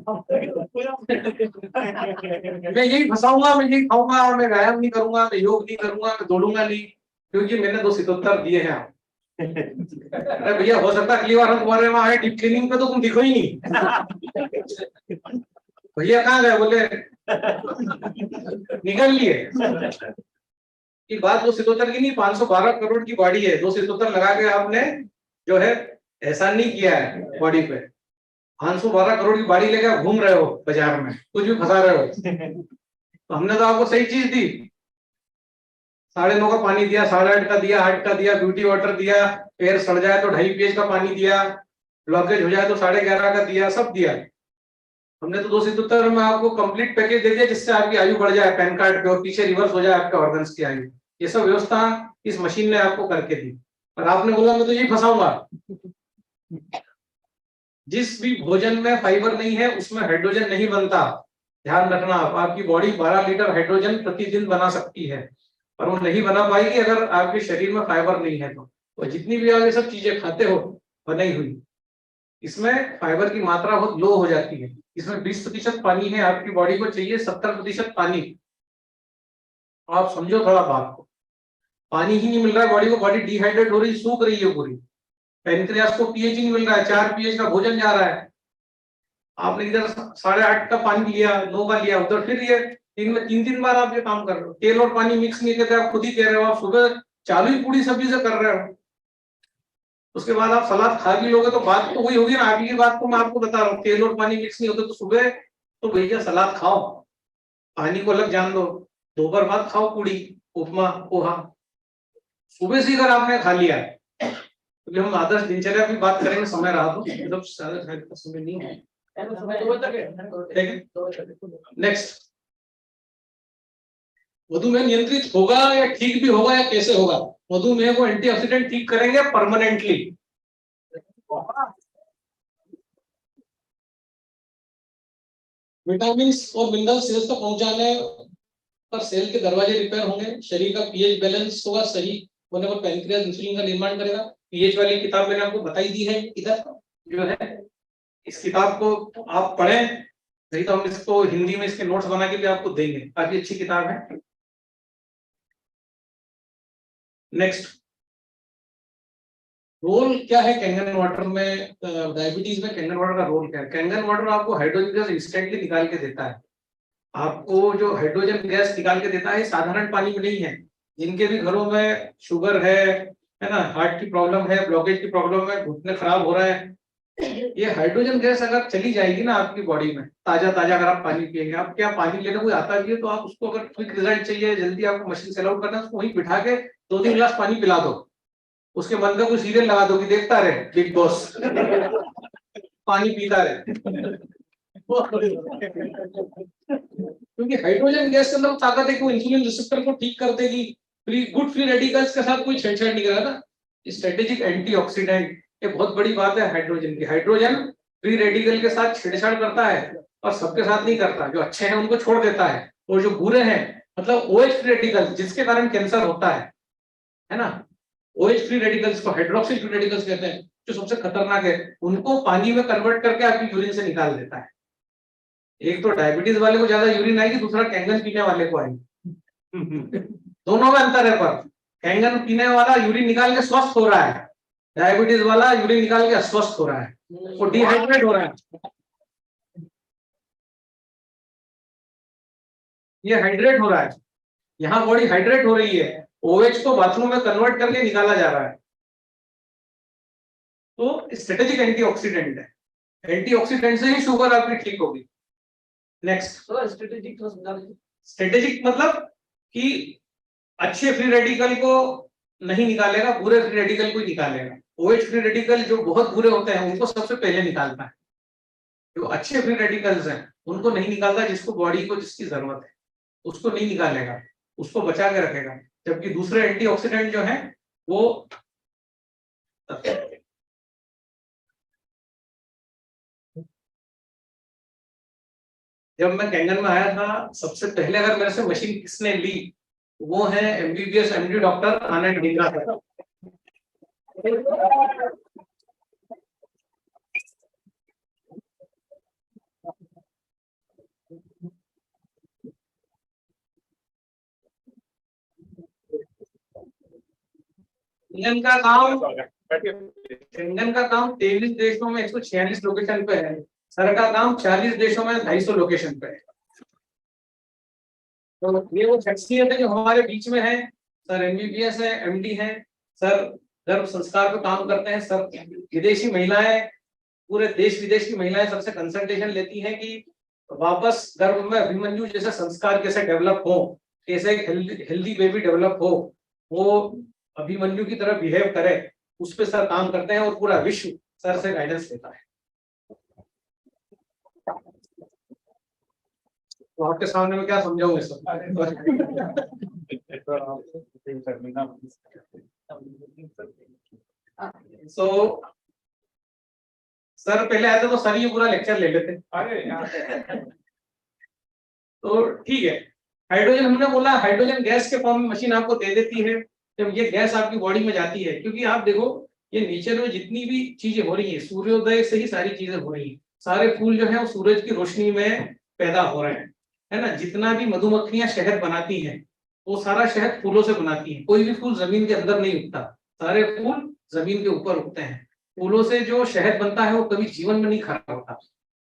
मैं यही फंसाऊंगा, मैं यही खाऊंगा, मैं व्यायाम नहीं करूंगा, मैं योग नहीं करूंगा, मैं दौड़ूंगा नहीं, क्योंकि मैंने 2 सितोतर दिए हैं। अरे भैया, हो सकता है अगली बार हम तुम्हारे वहां आए डीप क्लीनिंग पे तो तुम दिखो ही नहीं। भैया कहाँ गए, बोले निकल लिए। कि बात 2 सितोतर की नहीं, 512 करोड़ की बॉडी है, 2 सितोतर लगा के आपने जो है एहसान नहीं किया है बॉडी पे। 512 करोड़ की बॉडी लेकर घूम रहे हो बाजार में, कुछ भी फंसा रहे हो। तो हमने तो आपको सही चीज दी, 9.5 का पानी दिया, 8.5 का दिया, 8 का दिया, ब्यूटी वाटर दिया, पैर सड़ जाए तो 2.5 pH का पानी दिया, ब्लॉकेज हो जाए तो 11.5 का दिया, सब दिया। हमने तो 2 सितोतर में आपको कंप्लीट पैकेज दे दिया, जिससे आपकी आयु बढ़ जाए पैन कार्ड पे, और पीछे रिवर्स हो जाए आपके ऑर्गन्स की आयु। ये सब व्यवस्था इस मशीन ने आपको करके दी, और आपने बोला मैं तो यही फंसाऊंगा। जिस भी भोजन में फाइबर नहीं है उसमें हाइड्रोजन नहीं बनता, ध्यान रखना। आपकी बॉडी 12 लीटर हाइड्रोजन प्रतिदिन बना सकती है, पर वो नहीं बना पाएगी अगर आपके शरीर में फाइबर नहीं है तो जितनी भी आप ये सब चीजें खाते हो बनाई हुई, इसमें फाइबर की मात्रा बहुत लो हो जाती है। इसमें 20% पानी है, आपकी बॉडी को चाहिए 70% पानी। आप समझो थोड़ा बात को, पानी ही नहीं मिल रहा है बॉडी को, बॉडी डिहाइड्रेट हो रही, सूख रही है पूरी। पेनक्रियास को पीएच ही नहीं मिल रहा है, 4 pH का भोजन जा रहा है। आपने इधर 8.5 का पानी लिया, 9 का लिया, उधर फिर ये दिन में 3-3 बार आप ये काम कर रहे हो। तेल और पानी मिक्स नहीं करते, आप खुद ही कह रहे हो, आप सुबह चालू ही पूरी सब्जी से कर रहे हो, उसके बाद आप सलाद खा भी लोगे तो बात तो वही होगी ना। आगे की बात तो मैं आपको बता रहा हूँ, तेल और पानी मिक्स नहीं होते तो सुबह तो भैया सलाद खाओ, पानी को अलग जान दो, दोपहर बाद खाओ पूड़ी, उपमा, पोहा। सुबह से अगर आपने खा लिया, तो हम आदर्श दिनचर्या की बात करेंगे, समय रहा तो मतलब समय नहीं है। नेक्स्ट, मधुमेह नियंत्रित होगा या ठीक भी होगा या कैसे होगा? मधुमेह को एंटीऑक्सीडेंट ठीक करेंगे परमानेंटली। विटामिन और मिनरल सेल्स तक पहुंचाने पर सेल के दरवाजे रिपेयर होंगे, शरीर का पीएच बैलेंस होगा, सही होने पर पैंक्रियास इंसुलिन का निर्माण करेगा। पीएच वाली किताब मैंने आपको बताई दी है, इधर जो है इस किताब को आप पढ़ें, नहीं तो हम इसको हिंदी में इसके नोट्स बना के भी आपको देंगे, काफी अच्छी किताब है। नेक्स्ट, रोल क्या है कैंगन वाटर में, डायबिटीज में कैंगन वाटर का रोल क्या है? कैंगन वाटर आपको हाइड्रोजन गैस इंस्टेंटली निकाल के देता है। आपको जो हाइड्रोजन गैस निकाल के देता है साधारण पानी में नहीं है। जिनके भी घरों में शुगर है ना, हार्ट की प्रॉब्लम है, ब्लॉकेज की प्रॉब्लम है, घुटने खराब हो रहा है, ये हाइड्रोजन गैस अगर चली जाएगी ना आपकी बॉडी में, ताजा ताजा अगर आप पानी पिएंगे, आप क्या पानी लेने कोई आता भी है तो आप उसको अगर क्विक रिजल्ट चाहिए, जल्दी आपको मशीन सेल आउट करना है, उसको वहीं बिठा के 2-3 गिलास पानी पिला दो, उसके मन का कोई सीरियल लगा दो कि देखता रहे बिग बॉस, पानी पीता रहे। क्योंकि हाइड्रोजन गैस के अंदर ताकत है कि वो इंसुलिन रिसेप्टर को ठीक कर देगी, फ्री रेडिकल्स के साथ कोई छेड़छाड़ नहीं करेगा ना, स्ट्रेटेजिक एंटीऑक्सीडेंट, ये बहुत बड़ी बात है हाइड्रोजन की। हाइड्रोजन फ्री रेडिकल के साथ छेड़छाड़ करता है और सबके साथ नहीं करता, जो अच्छे हैं उनको छोड़ देता है, और जो बुरे हैं, मतलब OH फ्री रेडिकल जिसके कारण कैंसर होता है ना, OH फ्री रेडिकल्स को हाइड्रोक्सी फ्री रेडिकल्स कहते हैं, जो सबसे खतरनाक है, उनको पानी में कन्वर्ट करके आपकी यूरिन से निकाल देता है। एक तो डायबिटीज वाले को ज्यादा यूरिन आएगी, दूसरा कैंगन पीने वाले को आएगी। दोनों में अंतर है, पर कैंगन पीने वाला यूरिन निकाल के स्वस्थ हो रहा है, डायबिटीज वाला यूरिन निकाल के अस्वस्थ हो रहा है, वो डिहाइड्रेट हो रहा है। ये हाइड्रेट हो रहा है, यहाँ बॉडी हाइड्रेट हो रही है, OH को बाथरूम में कन्वर्ट करके निकाला जा रहा है। तो स्ट्रेटेजिक एंटीऑक्सीडेंट है, एंटीऑक्सीडेंट से ही शुगर आपकी ठीक होगी। नेक्स्ट, स्ट्रेटेजिक मतलब कि अच्छे फ्री रेडिकल को नहीं निकालेगा, बुरे फ्री रेडिकल को ही निकालेगा। OH फ्री रेडिकल जो बहुत बुरे होते हैं उनको सबसे पहले निकालता है, जो अच्छे फ्री रेडिकल्स हैं उनको नहीं निकालता, जिसको बॉडी को जिसकी जरूरत है उसको नहीं निकालेगा, उसको बचा के रखेगा। जबकि दूसरे एंटीऑक्सीडेंट जो है वो जब मैं कैंगन में आया था सबसे पहले अगर मेरे से मशीन किसने ली, वो है MBBS MD डॉक्टर आनंद ढींगरा सर। इंजन का काम 23 देशों में 146 लोकेशन पे है, सर का काम 40 देशों में 250 लोकेशन पे है। तो ये वो शख्सियत है जो हमारे बीच में है। सर MBBS है, MD है, सर गर्भ संस्कार पे काम करते हैं, सर विदेशी महिलाएं, पूरे देश विदेश की महिलाएं सबसे कंसल्टेशन लेती हैं कि वापस गर्भ में अभिमन्यु जैसे संस्कार कैसे डेवलप हो, कैसे हेल्दी बेबी डेवलप हो, वो अभिमन्यु की तरह बिहेव करे, उस पे सर काम करते हैं और पूरा विश्व सर से गाइडेंस लेता है। तो आपके सामने में क्या समझाऊं इस सब। सो सर पहले आए थे तो सर ये पूरा लेक्चर ले लेते। तो ठीक है, हाइड्रोजन हमने बोला, हाइड्रोजन गैस के फॉर्म में मशीन आपको दे देती है जब ये गैस आपकी बॉडी में जाती है। क्योंकि आप देखो ये नेचर में जितनी भी चीजें हो रही है, सूर्योदय से ही सारी चीजें हो रही है, सारे फूल जो है वो सूरज की रोशनी में पैदा हो रहे हैं, है ना। जितना भी मधुमक्खियां शहद बनाती हैं वो सारा शहद फूलों से बनाती हैं, कोई भी फूल जमीन के अंदर नहीं उगता, सारे फूल जमीन के ऊपर उगते हैं। फूलों से जो शहद बनता है वो कभी जीवन में नहीं खराब होता,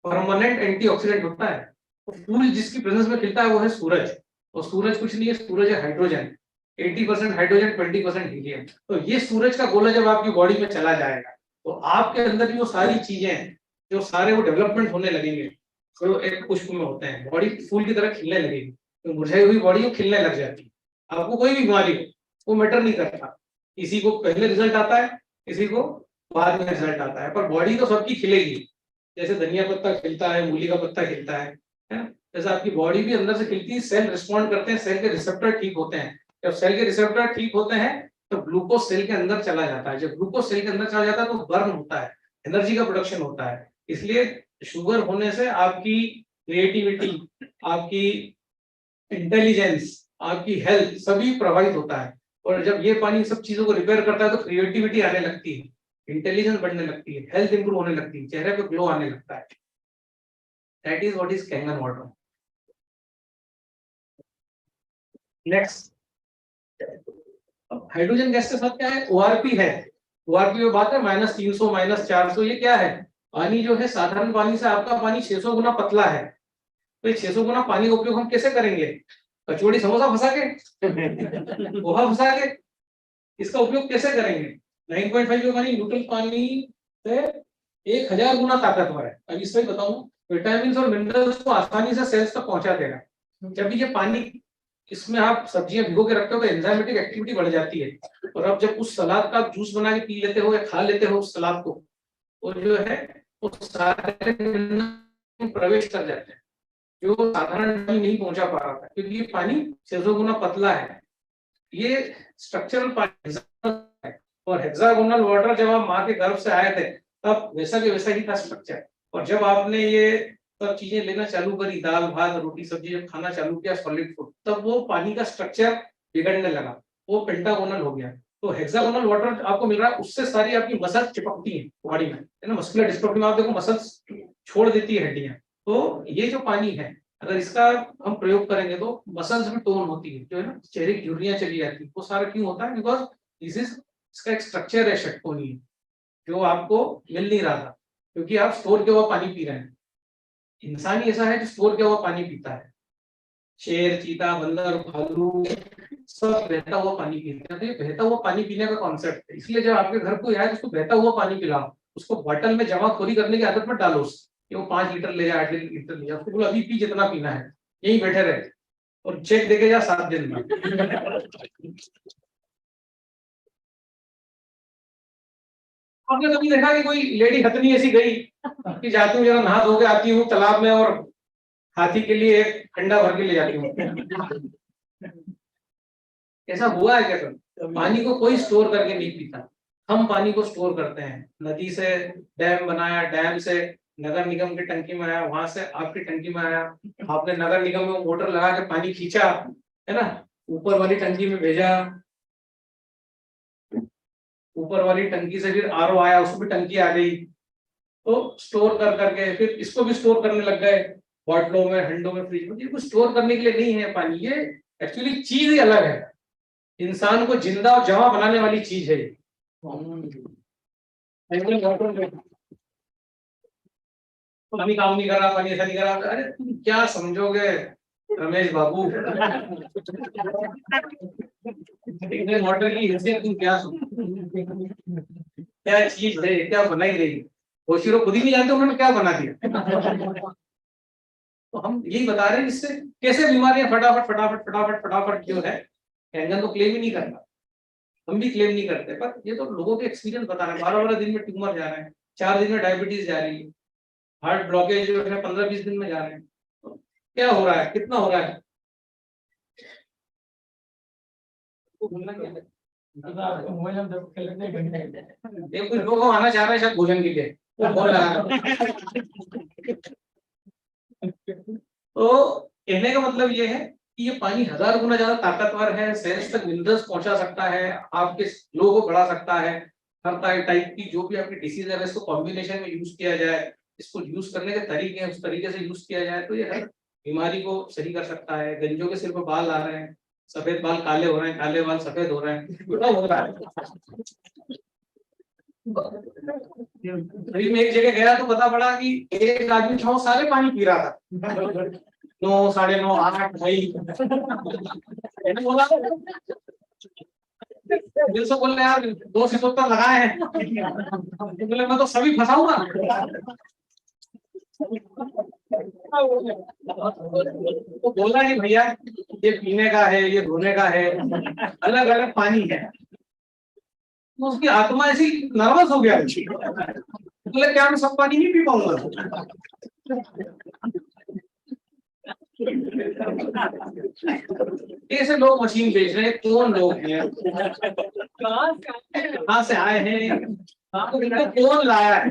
परमानेंट एंटीऑक्सीडेंट होता है। तो फूल जिसकी प्रेजेंस में खिलता है वो है सूरज, और सूरज कुछ नहीं है, सूरज है हाइड्रोजन, 80% हाइड्रोजन 20% हीलियम। तो ये सूरज का गोला जब आपकी बॉडी में चला जाएगा तो आपके अंदर भी वो सारी चीजें हैं, जो सारे वो डेवलपमेंट होने लगेंगे, तो एक पुष्प में होते हैं, बॉडी फूल की तरह खिलने लगेगी। तो मुरझाई हुई बॉडी को खिलने लग जाती है। आपको कोई भी बीमारी हो वो मैटर नहीं करता, किसी को पहले रिजल्ट आता है, किसी को बाद में रिजल्ट आता है, पर बॉडी तो सबकी खिलेगी। जैसे धनिया पत्ता खिलता है, मूली का पत्ता खिलता है ना, जैसे आपकी बॉडी भी अंदर से खिलती है, सेल रिस्पॉन्ड करते हैं, सेल के रिसेप्टर ठीक होते हैं। जब सेल के रिसेप्टर ठीक होते हैं तो ग्लूकोज सेल के अंदर चला जाता है, जब ग्लूकोज सेल के अंदर चला जाता है तो बर्न होता है, एनर्जी का प्रोडक्शन होता है। इसलिए शुगर होने से आपकी क्रिएटिविटी, आपकी इंटेलिजेंस, आपकी हेल्थ सभी प्रभावित होता है। और जब ये पानी सब चीजों को रिपेयर करता है तो क्रिएटिविटी आने लगती है, इंटेलिजेंस बढ़ने लगती है, हेल्थ इंप्रूव होने लगती है, चेहरे पे ग्लो आने लगता है। That is what is Kangen water. Next, hydrogen gas के साथ क्या है, ORP है। ORP में बात है -300 -400, ये क्या है, पानी जो है साधारण पानी से आपका पानी 600 गुना पतला है। तो ये 600 गुना पानी का उपयोग हम कैसे करेंगे, कचौड़ी समोसा फंसा के, पोहा फंसा के, इसका उपयोग कैसे करेंगे। 9.5 जो पानी न्यूट्रल पानी से 1000 गुना ताकतवर है। अब इसमें बताऊं, विटामिन और मिनरल्स को आसानी से सेल्स तक पहुंचा देगा। जब भी ये पानी, इसमें आप सब्जियां भिगो के रखते हो तो एंजाइमेटिक एक्टिविटी बढ़ जाती है, और अब जब उस सलाद का जूस बना के पी लेते हो या खा लेते हो उस सलाद को, तो जो है वो सारे प्रवेश कर जाते हैं जो साधारण पानी नहीं पहुंचा पा रहा था, क्योंकि ये पानी 600 गुना पतला है। ये स्ट्रक्चरल पानी है, और हेक्सागोनल वाटर जब आप माँ के गर्भ से आए थे तब वैसा के वैसा ही था स्ट्रक्चर, और जब आपने ये सब चीजें लेना चालू करी, दाल भात रोटी सब्जी जब खाना चालू किया सॉलिड फूड, तब वो पानी का स्ट्रक्चर बिगड़ने लगा, वो पेंटागोनल हो गया। तो हेक्सागोनल वाटर आपको मिल रहा है, उससे सारी आपकी मसल्स चिपकती है बॉडी में, है ना। मस्कुलर डिस्ट्रोफी में आप देखो मसल्स छोड़ देती है हड्डियां। तो ये जो पानी है, अगर इसका हम प्रयोग करेंगे तो मसल्स में टोन होती है, जो है ना, चेहरे की झुर्रियां चली जाती है, वो सारा क्यों होता है, बिकॉज दिस इज, इसका एक स्ट्रक्चर है षटकोणीय जो आपको मिल नहीं रहा था, क्योंकि आप स्टोर किया हुआ पानी पी रहे हैं। इंसान ही ऐसा है जो स्टोर किया हुआ पानी पीता है, शेर, चीता, बंदर, भालू सब बहता हुआ पानी पीते हैं। तो ये बहता हुआ पानी पीने का कॉन्सेप्ट है, इसलिए जब आपके घर कोई आए तो उसको बहता हुआ पानी पिलाओ, उसको बॉटल में जमाखोरी करने की आदत मत डालो कि वो 5 लीटर ले जाए, 8 लीटर ले जाए, उसको बोलो अभी पी जितना पीना है, यही बैठे रहे और चेक देके जा 7 दिन में। आपने कभी देखा कि कोई लेडी हथनी ऐसी गई कि जाती हूँ जरा नहा धो के आती हूँ तालाब में और हाथी के लिए एक ठंडा भर के ले जाती हूँ, ऐसा हुआ है क्या कभी? पानी को कोई स्टोर करके नहीं पीता, हम पानी को स्टोर करते हैं। नदी से डैम बनाया, डैम से नगर निगम की टंकी में आया, वहां से आपकी टंकी में आया, आपने नगर निगम में मोटर लगा के पानी खींचा, है ना, ऊपर वाली टंकी में भेजा, ऊपर वाली टंकी से फिर RO आया, उसमें टंकी आ गई, तो स्टोर कर करके फिर इसको भी स्टोर करने लग गए बॉटलों में, हंडों में, फ्रिज में। ये कुछ स्टोर करने के लिए नहीं है पानी, ये एक्चुअली चीज ही अलग है, इंसान को जिंदा और जमा बनाने वाली चीज है। पानी काम नहीं कर रहा, पानी ऐसा नहीं कर रहा, अरे तुम क्या समझोगे रमेश बाबू, वाटर की हैसियत तुम क्या क्या चीज है, क्या बनाई रही, होशिरो खुद ही नहीं जानते उन्होंने क्या बना दिया। तो हम यही बता रहे हैं, इससे कैसे बीमारियां फटाफट फटाफट फटाफट फटाफट जो है, कैंगन तो क्लेम ही नहीं करता, हम भी क्लेम नहीं करते, पर ये तो लोगों के एक्सपीरियंस बता रहे हैं। 12-12 दिन में ट्यूमर जा रहे हैं, 4 दिन में डायबिटीज जा रही है, हार्ट ब्लॉकेज जो है 15-20 दिन में जा रहे हैं। तो क्या हो रहा है, कितना हो रहा है, एक कुछ लोग आना चाह रहे हैं शायद भोजन के लिए, तो बोल रहा है। तो कहने का मतलब ये है कि ये पानी 1000 गुना ज्यादा ताकतवर है, सेल्स तक मिनरल्स पहुंचा सकता है, आपके ग्लो को बढ़ा सकता है, हर टाइप की जो भी आपकी डिसीज है इसको कॉम्बिनेशन में यूज किया जाए, इसको यूज करने के तरीके हैं उस तरीके से यूज किया जाए तो ये हर बीमारी को सही कर सकता है। गंजों के सिर पर बाल आ रहे हैं, सफेद बाल काले हो रहे हैं, काले बाल सफेद हो रहे हैं, क्या हो रहा है। अभी मैं एक जगह गया तो पता पड़ा कि एक आदमी था सारे पानी पी रहा था, 9, 9:30, 8 भाई दिल से बोल रहे यार 2 लगाए हैं, बोले मैं तो सभी फंसाऊंगा। तो बोला कि भैया ये पीने का है, ये धोने का है, अलग अलग पानी है। तो उसकी आत्मा ऐसी नर्वस हो गया, बोले क्या मैं सब पानी नहीं पी पाऊंगा। ऐसे लोग मशीन बेच रहे हैं, कौन लोग हैं, कहाँ से आए हैं, कौन लाया है।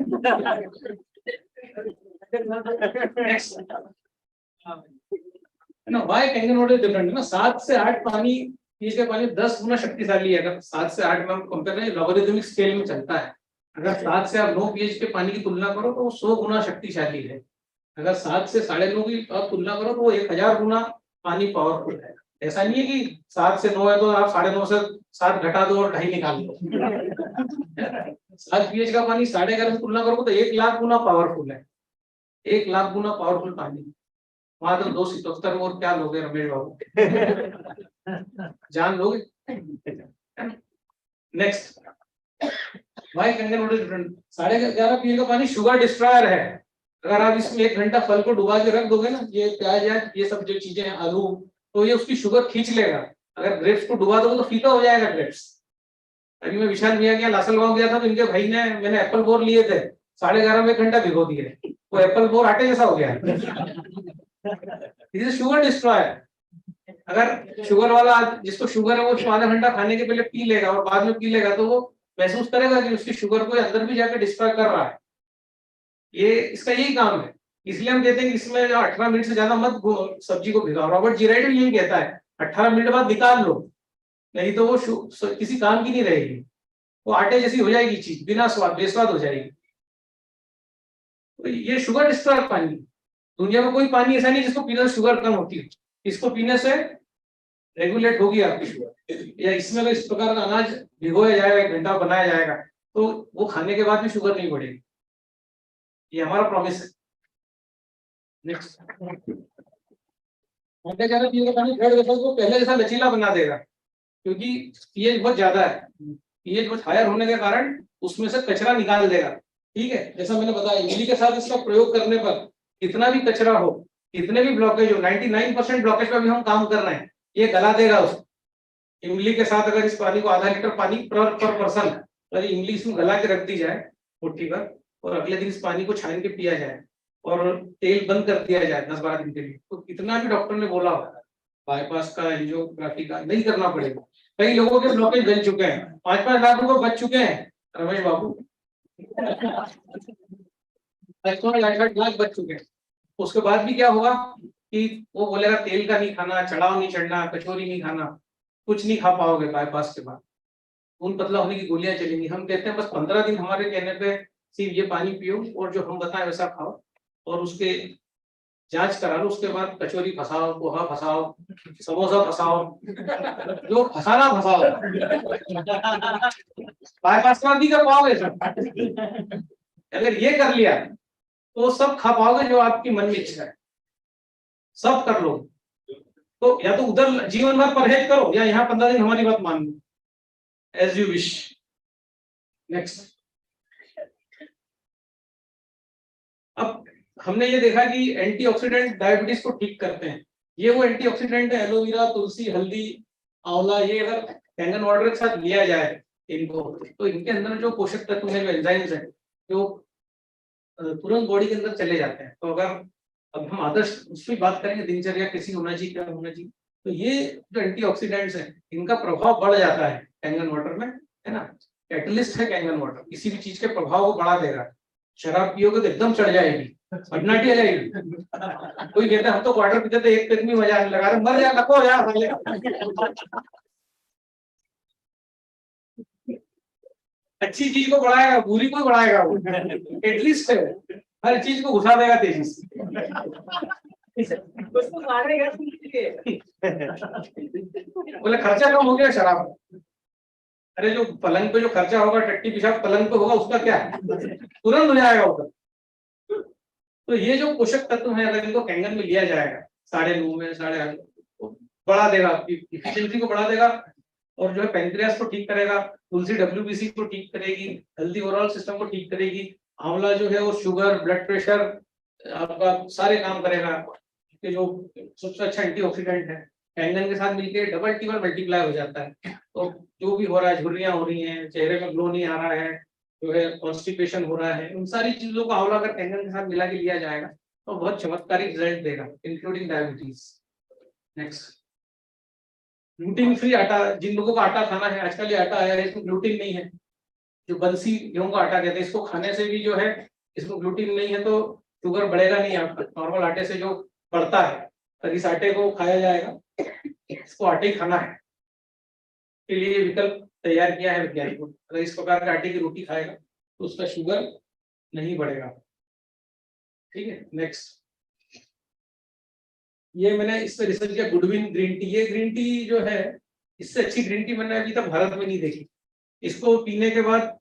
ना वाई कैंगन वाटर डिफरेंट है ना, 7 से 8 पानी पीएच का पानी 10 गुना शक्तिशाली है। अगर 7 से 8 में हम कंपेयर करें, लॉगरिथमिक स्केल में चलता है, अगर 7 से आप 9 पीएच के पानी की तुलना करो तो वो 100 गुना शक्तिशाली है। अगर 7 से 9:30 की आप तुलना करो तो वो 1000 गुना पानी पावरफुल है। ऐसा नहीं है कि 7 से 9 है तो आप 9:30 से 7 घटा दो और 2.5 निकाल दो। 7 pH का पानी 11.5 से तुलना करो तो 1,00,000 गुना पावरफुल है। 1,00,000 गुना पावरफुल पानी। वहां तो 277 और क्या लोगे रमेश बाबू, जान लोगे। नेक्स्ट, वाई कंगन वाटर डिफरेंट। 11.5 pH का पानी शुगर डिस्ट्रॉयर है। अगर आप इसमें 1 घंटा फल को डुबा के रख दोगे ना, ये प्याज या ये सब जो चीजें हैं, आलू, तो ये उसकी शुगर खींच लेगा। अगर ग्रेप्स को डुबा दोगे तो फीका हो जाएगा ग्रेप्स। अभी मैं विशाल भैया के लासलगांव गया था तो इनके भाई ने, मैंने एप्पल बोर लिए थे, 11:30 में 1 घंटा भिगो दिए, वो एप्पल बोर आटे जैसा हो गया। This sugar destroyer. अगर शुगर वाला, जिसको शुगर है, वो आधा घंटा खाने के पहले पी लेगा और बाद में पी लेगा तो वो महसूस करेगा कि उसकी शुगर को अंदर भी जाकर डिस्ट्रॉय कर रहा है। ये इसका यही काम है। इसलिए हम कहते हैं कि इसमें 18 मिनट से ज्यादा मत सब्जी को भिगाओ। रॉबर्ट जी राइट यही कहता है, 18 मिनट बाद निकाल लो, नहीं तो वो किसी काम की नहीं रहेगी, वो आटे जैसी हो जाएगी चीज, बिना स्वाद, बेस्वाद हो जाएगी। तो ये शुगर डिस्ट्रॉयर पानी। दुनिया में कोई पानी ऐसा नहीं जिसको पीने से शुगर कम होती है। इसको पीने से रेगुलेट होगी आपकी शुगर। या इसमें अगर इस प्रकार का अनाज भिगोया जाएगा, 1 घंटा बनाया जाएगा, तो वो खाने के बाद भी शुगर नहीं बढ़ेगी। ये हमारा प्रॉमिस है। नेक्स्ट, ब्लड वेसल को पहले जैसा लचीला बना देगा, क्योंकि पीएच बहुत ज्यादा है। पीएच बहुत हायर होने के कारण उसमें से कचरा निकाल देगा। ठीक है, जैसा मैंने बताया, इमली के साथ इसका प्रयोग करने पर कितना भी कचरा हो, कितने भी ब्लॉकेज हो, 99% ब्लॉकेज पर भी हम काम कर रहे हैं, ये गला देगा उसको। इमली के साथ अगर इस पानी को आधा लीटर पानी पर पर्सन, अगर इमली इसमें गला के रख दी जाए मुट्ठी पर, और अगले दिन इस पानी को छान के पिया जाए और तेल बंद कर दिया जाए 10-12 दिन के लिए, तो कितना भी डॉक्टर ने बोला होगा बाईपास का, एंजियोग्राफी का नहीं करना पड़ेगा। कई लोगों के ब्लॉकेज गल चुके हैं, 5-5 लाख रुपए बच चुके हैं रमेश बाबू। 5-5 लाख बच चुके हैं। उसके बाद भी क्या होगा कि वो बोलेगा तेल का नहीं खाना, चढ़ाव नहीं चढ़ना, कचौरी नहीं खाना, कुछ नहीं खा पाओगे बाईपास के बाद, खून पतला होने की गोलियां चलेंगी। हम कहते हैं बस 15 दिन हमारे कहने पे सिर्फ ये पानी पियो और जो हम बताएं वैसा खाओ, और उसके जांच करा लो, उसके बाद कचौरी फंसाओ, पोहा फंसाओ, समोसा फंसाओ, जो फंसाना फंसाओ, बाईपास के बाद नहीं कर पाओगे सब। अगर ये कर लिया तो सब खा पाओगे जो आपकी मन में इच्छा है, सब कर लो। तो या तो उधर जीवन भर परहेज करो, या यहाँ 15 दिन हमारी बात मान लो, एज यू विश। नेक्स्ट, अब हमने ये देखा कि एंटीऑक्सीडेंट डायबिटीज को ठीक करते हैं। ये वो एंटीऑक्सीडेंट है, एलोवेरा, तुलसी, हल्दी, आंवला, ये अगर कैंगन वाटर के साथ लिया जाए इनको, तो इनके अंदर जो पोषक तत्व है, जो एंजाइम्स है, जो तुरंत बॉडी के अंदर चले जाते हैं। तो अगर अब हम आदर्श उसकी बात करेंगे, दिनचर्या कैसी होना चाहिए, क्या होना चाहिए, तो ये जो एंटीऑक्सीडेंट्स हैं, इनका प्रभाव बढ़ जाता है कैंगन वाटर में, है ना। कैटलिस्ट है कैंगन वाटर, किसी भी चीज के प्रभाव को बढ़ा देगा। शराब पियोगे तो एकदम चढ़ जाएगी, बढ़नाटी आ जाएगी। कोई कहता है हम तो क्वार्टर पीते थे, एक पेग में मजा लगा रहे, मर जा लको यार। अच्छी चीज को बढ़ाएगा, बुरी को बढ़ाएगा वो, एटलीस्ट है, हर चीज को घुसा देगा तेजी से। उसको मारेगा बोले खर्चा कम हो गया शराब। अरे जो पलंग पे जो खर्चा होगा, टट्टी पेशाब पलंग पे होगा, उसका क्या है, तुरंत हो जाएगा उधर। तो ये जो पोषक तत्व है, अगर इनको कैंगन में लिया जाएगा 9:30 में, 8:30, तो बढ़ा देगा, आपकी इफिशिएंसी को बढ़ा देगा, और जो है पेनक्रियास को ठीक करेगा, तुलसी WBC को ठीक करेगी, हेल्दी ओवरऑल सिस्टम को ठीक करेगी, आंवला जो है वो शुगर, ब्लड प्रेशर, आपका सारे काम करेगा, कि जो सबसे अच्छा एंटीऑक्सीडेंट है। कैंगन के साथ मिलके डबल टिबल मल्टीप्लाई हो जाता है। तो जो भी हो रहा है, झुर्रियां हो रही हैं, चेहरे में ग्लो नहीं आ रहा है, जो है कॉन्स्टिपेशन हो रहा है, उन सारी चीजों को आंवला अगर कैंगन के साथ मिला के लिया जाएगा तो बहुत चमत्कारी रिजल्ट देगा, including diabetes. Next, gluten free आटा। जिन लोगों को आटा खाना है, आजकल ये आटा आया है, इसमें ग्लूटीन नहीं है, जो बंसी गेहूं का आटा कहते हैं, इसको खाने से भी जो है, इसमें ग्लूटीन नहीं है तो शुगर बढ़ेगा नहीं आपका, नॉर्मल आटे से जो बढ़ता है। तो इस आटे को खाया जाएगा, इसको आटे ही खाना है, के लिए विकल्प तैयार किया है वैज्ञानिकों। अगर इस प्रकार के आटे की रोटी खाएगा तो उसका शुगर नहीं बढ़ेगा। ठीक है, नेक्स्ट, ये मैंने इस पे रिसर्च किया, गुडविन ग्रीन टी। ये ग्रीन टी जो है, इससे अच्छी ग्रीन टी मैंने अभी तक भारत में नहीं देखी। इसको पीने के बाद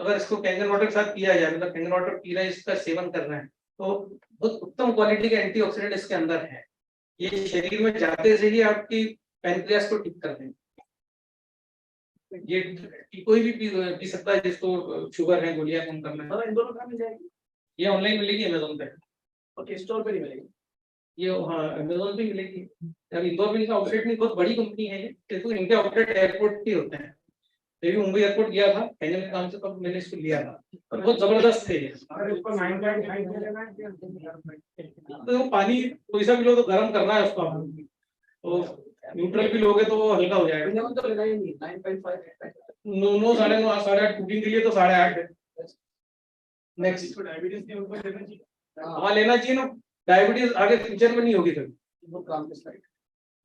अगर इसको कैंगन वाटर के साथ पिया जाए, मतलब कैंगन वाटर पी रहे हैं, इसका सेवन करना है, तो बहुत उत्तम क्वालिटी के एंटीऑक्सीडेंट इसके अंदर है। ये शरीर में जाते से ही आपकी पैनक्रियास को ठीक कर देंगे। ये कोई भी पी सकता है जिसको शुगर है, गोलियां कम करना है। मतलब इन दोनों कहाँ मिल जाएगी? ये ऑनलाइन मिलेगी अमेजोन पे। ओके, स्टोर पे नहीं मिलेगी। ये हाँ अमेजोन पे मिलेगी। अब इंदौर में इनका आउटलेट नहीं, बहुत बड़ी कंपनी है ये, क्योंकि इनके आउटलेट एयरपोर्ट पे होते हैं। मैं भी मुंबई एयरपोर्ट गया था कैंजन के काम से, तब मैंने इसको लिया था और बहुत जबरदस्त है ये। अगर इसको 9.5 में लेना है क्या? तो वो पानी कोई सा भी लो तो गर्म करना है उसको आपको, तो न्यूट्रल भी लोगे तो वो हल्का हो जाएगा। मिनिमम तो लेना ही नहीं, 9.5 9 9 साढ़े 8 कुकिंग के लिए तो 8.5 है। नेक्स्ट, इसको डायबिटीज के ऊपर लेना चाहिए। हाँ लेना चाहिए ना, डायबिटीज आगे फ्यूचर में नहीं होगी कभी। वो काम के साइड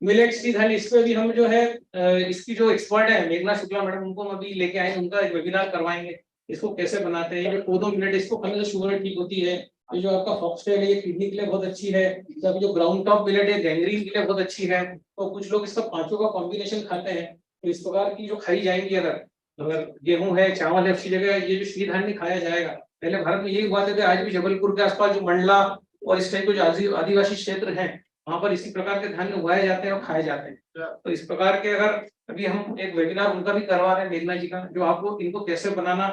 मिलेट्स की धान, इस पे भी हम जो है इसकी जो एक्सपर्ट है मेघना शुक्ला मैडम, उनको हम अभी लेके आए, उनका एक वेबिनार करवाएंगे। इसको कैसे बनाते हैं, ये जो कोदो मिलेट, इसको खाने से शुगर ठीक होती है। ये जो आपका फॉक्सटेल है, ये किडनी के लिए बहुत अच्छी है। जब जो ग्राउंड टॉप मिलेट है, गैंग्रीन के लिए बहुत अच्छी है। तो कुछ लोग इसका पांचों का कॉम्बिनेशन खाते हैं। तो इस प्रकार की जो खाई जाएंगी, अगर गेहूं है, चावल है, उसकी जगह ये जो श्री धान्य खाया जाएगा। पहले भारत में यही हुआ था कि आज भी जबलपुर के आसपास जो मंडला और इस टाइप के जो आदिवासी क्षेत्र हैं, वहां पर इसी प्रकार के धान्य उगाए जाते हैं और खाए जाते हैं। तो इस प्रकार के अगर अभी हम एक वेबिनार उनका भी करवा रहे हैं मेघना जी का, जो आपको इनको कैसे बनाना,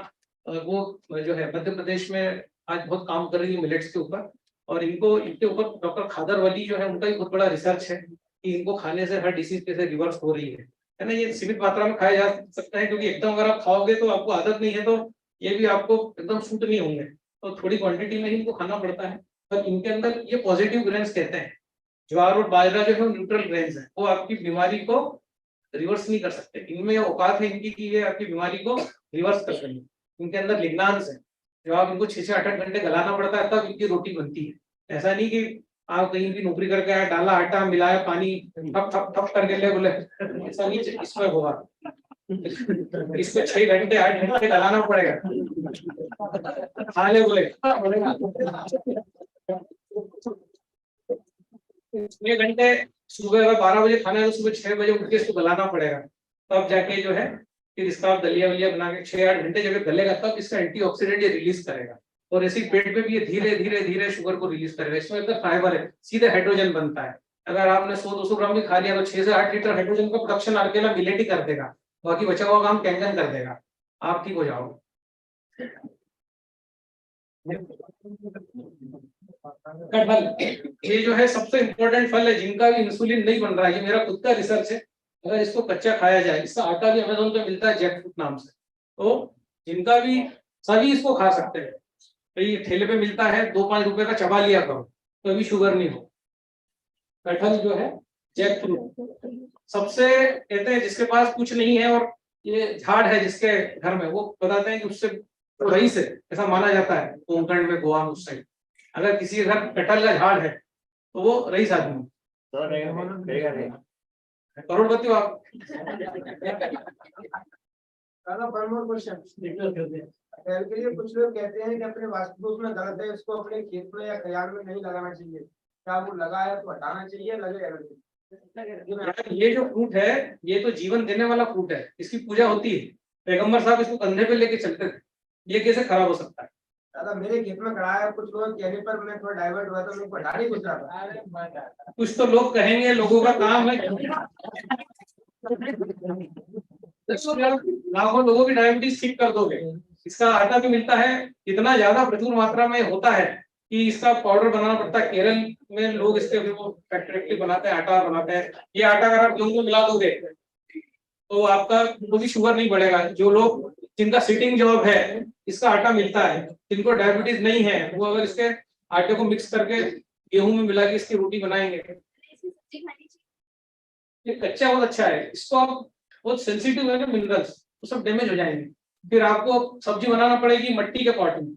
वो जो है मध्य प्रदेश में आज बहुत काम कर रही है मिलेट्स के ऊपर। और इनके ऊपर डॉक्टर खादरवली जो है, उनका भी बहुत बड़ा रिसर्च है कि इनको खाने से हर डिसीज कैसे रिवर्स हो रही है ना। ये सीमित मात्रा में खाया जा सकता है, क्योंकि एकदम अगर आप खाओगे तो आपको आदत नहीं है, तो ये भी आपको एकदम सूट नहीं होंगे। तो थोड़ी क्वांटिटी में ही इनको खाना पड़ता है। पर इनके अंदर ये पॉजिटिव ग्रेन्स कहते हैं, ज्वार और बाजरा जो है न्यूट्रल ग्रेन्स है, वो आपकी बीमारी को रिवर्स नहीं कर सकते। इनमें औकात है इनकी कि ये आपकी बीमारी को रिवर्स कर देंगे। इनके अंदर लिग्नांस है, जो आप इनको 6 से 8 घंटे गलाना पड़ता है, तब इनकी रोटी बनती है। ऐसा नहीं कि आप कहीं भी नौकरी करके आए, डाला आटा, मिलाया पानी, ठप ठप ठप करके ले बोले, ऐसा नहीं इसमें होगा। इसको 6 घंटे 8 घंटे गलाना पड़ेगा। खा ले बोले 6 घंटे। सुबह अगर 12 बजे खाना है तो सुबह 6 बजे उठ के इसको गलाना पड़ेगा, तब जाके जो है फिर इसका आप दलिया वलिया बना के 6-8 घंटे जब गलेगा, तब इसका एंटीऑक्सीडेंट ये रिलीज करेगा। और ऐसे ही पेट में भी ये धीरे धीरे धीरे शुगर को रिलीज करेगा। इसमें अंदर फाइबर है, सीधे हाइड्रोजन बनता है। अगर आपने 100-200 ग्राम भी खा लिया तो 6 से 8 लीटर हाइड्रोजन का प्रोडक्शन अकेला मिलेट ही कर देगा, बाकी बचा हुआ काम कैंगन कर देगा, आप ठीक हो जाओगे। कटहल, ये जो है सबसे इम्पोर्टेंट फल है, जिनका भी इंसुलिन नहीं बन रहा है। ये मेरा खुद का रिसर्च है। अगर इसको कच्चा खाया जाए, इसका आटा भी अमेज़न पे मिलता है जैकफ्रूट नाम से, तो जिनका भी, सभी इसको खा सकते हैं। तो ये ठेले पे मिलता है, 2-5 रुपए का चबा लिया करो तो अभी शुगर नहीं हो। कटहल जो है जैकफ्रूट सबसे, कहते हैं जिसके पास कुछ नहीं है और ये झाड़ है जिसके घर में, वो बताते हैं कि उससे रईस है, ऐसा माना जाता है कोंकण में, गोवा में, उस साइड। अगर किसी के घर कटहल का झाड़ है तो वो रईस आदमी करोड़पति हो आप। के लिए कुछ लोग कहते हैं कि अपने वास्तु में गलत है, इसको अपने खेत में या खयाल में नहीं लगाना चाहिए, क्या वो लगाया तो हटाना चाहिए, लगे नहीं? ये जो फ्रूट है, ये तो जीवन देने वाला फ्रूट है, इसकी पूजा होती है। पैगंबर साहब इसको कंधे पे लेके चलते थे, ये कैसे खराब हो सकता है? दादा मेरे खेत में खड़ा है, कुछ लोग कहने पर मैं थोड़ा डाइवर्ट हुआ, तो मैं हटा नहीं कुछ रहा। कुछ तो लोग कहेंगे, लोगों का काम है। लाखों लोगों की डायबिटीज ठीक कर दोगे। इसका आटा भी मिलता है, इतना ज्यादा प्रचुर मात्रा में होता है कि इसका पाउडर बनाना पड़ता है। केरल में लोग इसके फैक्ट्री बनाते हैं, आटा बनाते हैं। ये आटा अगर आप गेहूं में मिला दोगे तो आपका वो भी शुगर नहीं बढ़ेगा। जो लोग, जिनका सिटिंग जॉब है, इसका आटा मिलता है। जिनको डायबिटीज नहीं है, वो अगर इसके आटे को मिक्स करके गेहूं में मिला के इसकी रोटी बनाएंगे। ये कच्चा बहुत अच्छा है, इसको आप, बहुत सेंसिटिव है ना मिनरल्स, तो सब डैमेज हो जाएंगे। फिर आपको सब्जी बनाना पड़ेगी मट्टी के पॉट में।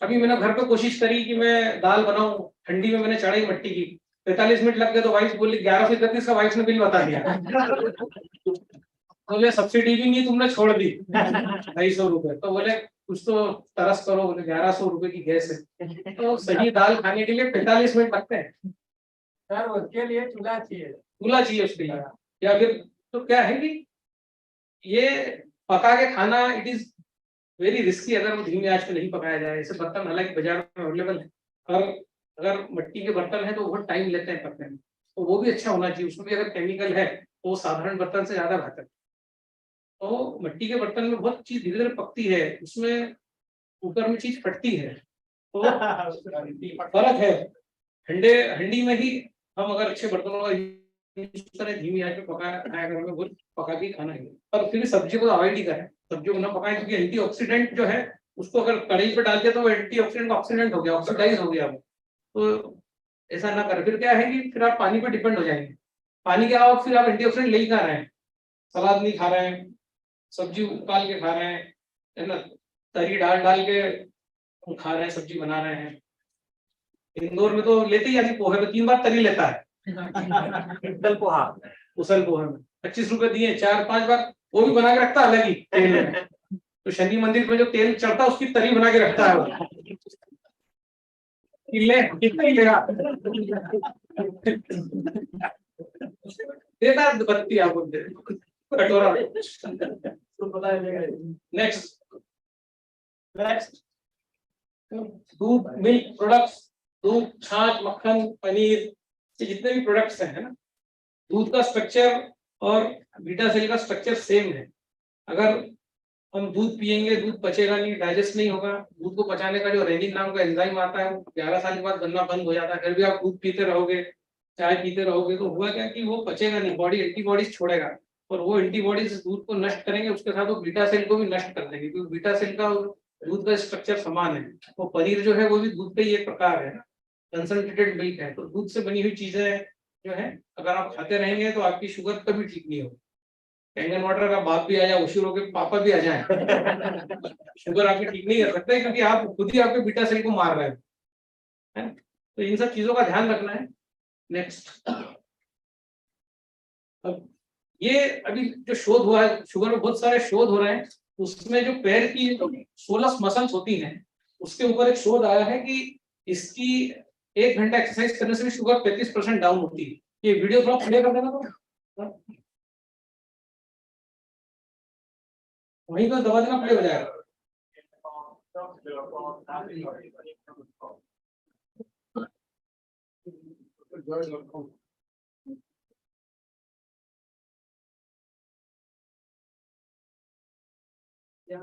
अभी मैंने घर पे कोशिश करी कि मैं दाल बनाऊं, ठंडी में मैंने चढ़ाई मट्टी की, 45 मिनट लग गए, तो वाइफ बोली 1131 का वाइफ ने बिल बता दिया। बोले सब्सिडी भी नहीं, तुमने छोड़ दी 250 रुपए। तो बोले कुछ तो तरस करो, बोले 1100 रुपए की गैस है। तो सही दाल खाने के लिए 45 मिनट लगते हैं। सर उसके लिए चूल्हा चाहिए। चूल्हा चाहिए उसके लिए, या फिर तो क्या है कि ये पका के खाना इट इज वेरी रिस्की अगर वो धीमी आंच पे नहीं पकाया जाए। ऐसे बर्तन हालांकि बाजार में अवेलेबल है, और अगर मिट्टी के बर्तन है तो बहुत टाइम लेते हैं पकने में, तो वो भी अच्छा होना चाहिए। उसमें भी अगर केमिकल है तो वो साधारण बर्तन से ज्यादा बेहतर। तो मिट्टी के बर्तन में बहुत चीज धीरे धीरे पकती है, उसमें कुकर में चीज फटती है, तो फर्क है। ठंडे हंडी में ही हम अगर अच्छे बर्तनों का यूज करें, धीमी आंच पे पकाया खाया घर में, वो पका के खाना है। पर फिर सब्जी को अवॉइड ही करें, सब्जियों को ना पकाएं, क्योंकि एंटीऑक्सीडेंट जो है उसको अगर कढ़ाई पे डाल दिया तो वो एंटीऑक्सीडेंट ऑक्सीडेंट हो गया, ऑक्सीडाइज हो गया वो। तो ऐसा ना करें। फिर क्या है कि फिर आप पानी पे डिपेंड हो जाएंगे। पानी के अलावा फिर आप एंटीऑक्सीडेंट ले ही खा रहे हैं, सलाद नहीं खा रहे हैं, सब्जी उबाल के खा रहे हैं, है ना, तरी डाल डाल के खा रहे हैं, सब्जी बना रहे हैं। इंदौर में तो लेते ही आदमी पोहे में 3 बार तरी लेता है। उसल पोहा, उसल पोहे में 25 रुपए दिए 4-5 बार, वो भी बना के रखता है अलग ही तेल में। तो शनि मंदिर में जो तेल चढ़ता है उसकी तरी बना के रखता है वो। ले कितना ही लेगा, देता है बत्ती आपको कटोरा। नेक्स्ट दूध, मिल्क प्रोडक्ट्स, दूध, छाछ, मक्खन, पनीर, ये जितने भी प्रोडक्ट्स हैं, है ना, दूध का स्ट्रक्चर और बीटा सेल का स्ट्रक्चर सेम है। अगर हम दूध पिएंगे, दूध पचेगा नहीं, डाइजेस्ट नहीं होगा। दूध को पचाने का जो रेनिन नाम का एंजाइम आता है, वो 11 साल के बाद बनना बंद हो जाता है। फिर भी आप दूध पीते रहोगे, चाय पीते रहोगे, तो हुआ क्या कि वो पचेगा नहीं, बॉडी एंटीबॉडीज छोड़ेगा, और वो एंटीबॉडीज दूध को नष्ट करेंगे, उसके साथ वो बीटा सेल को भी नष्ट कर देंगे, क्योंकि बीटा सेल का दूध का स्ट्रक्चर समान है। तो पनीर जो है वो भी दूध का ही एक प्रकार है, कंसंट्रेटेड मिल्क है। तो दूध से बनी हुई चीजें जो है अगर आप खाते रहेंगे तो आपकी शुगर कभी ठीक नहीं होगी। कैंगन वाटर का बाप भी आ जाए, उशूरों के पापा भी आ जाए, शुगर आपकी ठीक नहीं कर सकते, क्योंकि आप खुद ही आपके बीटा सेल को मार रहे हैं। तो इन सब चीजों का ध्यान रखना है। नेक्स्ट, अब ये अभी जो शोध हुआ है, शुगर में बहुत सारे शोध हो रहे हैं, उसमें जो पैर की 16 मसल्स होती हैं, उसके ऊपर एक शोध आया है कि इसकी 1 घंटा एक्सरसाइज करने से भी शुगर 35% डाउन होती है। ये वीडियो थोड़ा प्ले कर देना, तो वहीं तो दबा देना, प्ले हो जाएगा।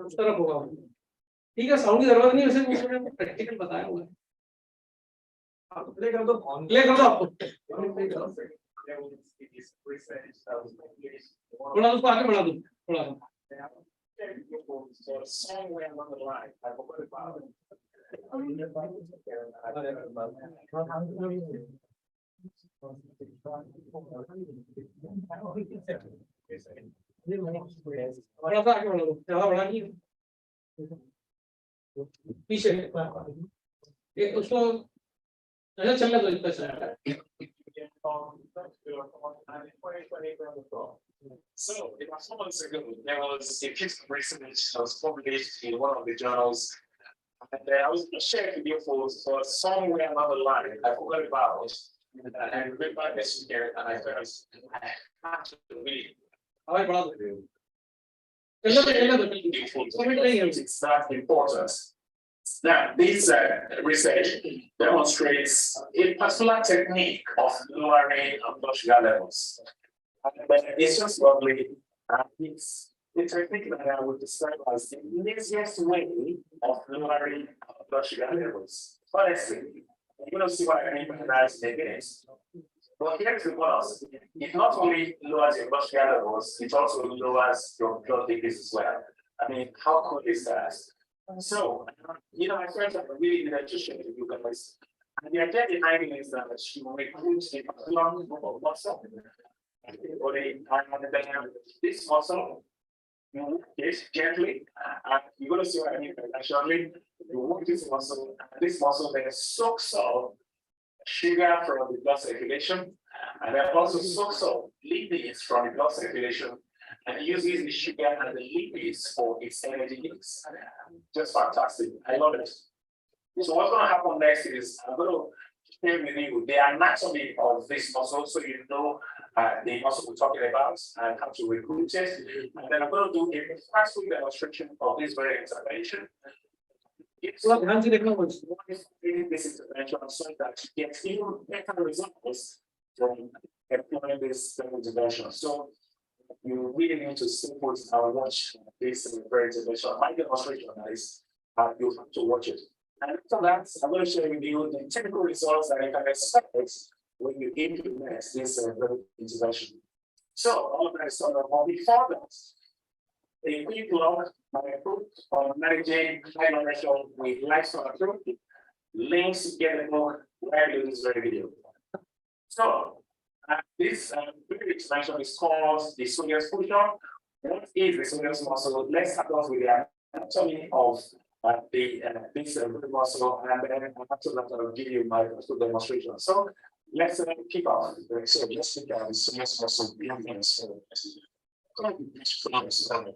उस तरफ होगा, ठीक है, साउंड की जरूरत नहीं, वैसे वो प्रैक्टिकल बताया हुआ है। आप प्ले कर दो, प्ले कर दो आपको, थोड़ा उसको आगे बढ़ा दो, थोड़ा थोड़ा सा आगे बढ़ा दो, ज्यादा बढ़ा नहीं, पीछे एक उसको चलने दो, इतना चलना। So, it was months ago, there was a piece of research that was published in one of the journals. And I was going to share with you for somewhere along the line, I forgot about it. And I remember this year, and I felt I had to really. It's that important. Now, this research demonstrates a particular technique of lowering blood sugar levels. But it's just lovely. It's the technique that I would describe as the easiest way of lowering blood sugar levels. Honestly, you don't see what I mean by that in a minute. But here's the bonus. It not only lowers your blood sugar levels, it also lowers your blood lipids as well. I mean, how cool is that? So, my friends have a really good nutrition to you guys. And the idea behind it is that she will recruit a particular muscle. This muscle, you work it gently, and you're going to see what I mean by that shortly. You work this muscle, and this muscle then soaks up sugar from the blood circulation, and then also soaks up lipids from the blood circulation, and uses the sugar and the lipids for its energy needs. Just fantastic. I love it. So what's going to happen next is I'm going to share with you the anatomy of this muscle so you know the muscle we're talking about and how to recruit it. And then I'm going to do a fast demonstration of this very intervention. It's थोड़ा ध्यान से देखना मुझे this intervention so that you get even better results from employing this intervention. So you really need to sit with and watch this very intervention. My demonstration is you have to watch it. And after that, I'm going to share with you the technical results that you can expect when you implement this intervention. So, all of that is before that, a quick look on managing high blood pressure with lifestyle approach. Links to get the book where you this very video. So, this intervention is called the soleus push-up. What is the soleus muscle? Let's start off with the anatomy of this muscle, and then after that I'll give you my demonstration. So let's kick off. So let's look at the soleus muscle movements.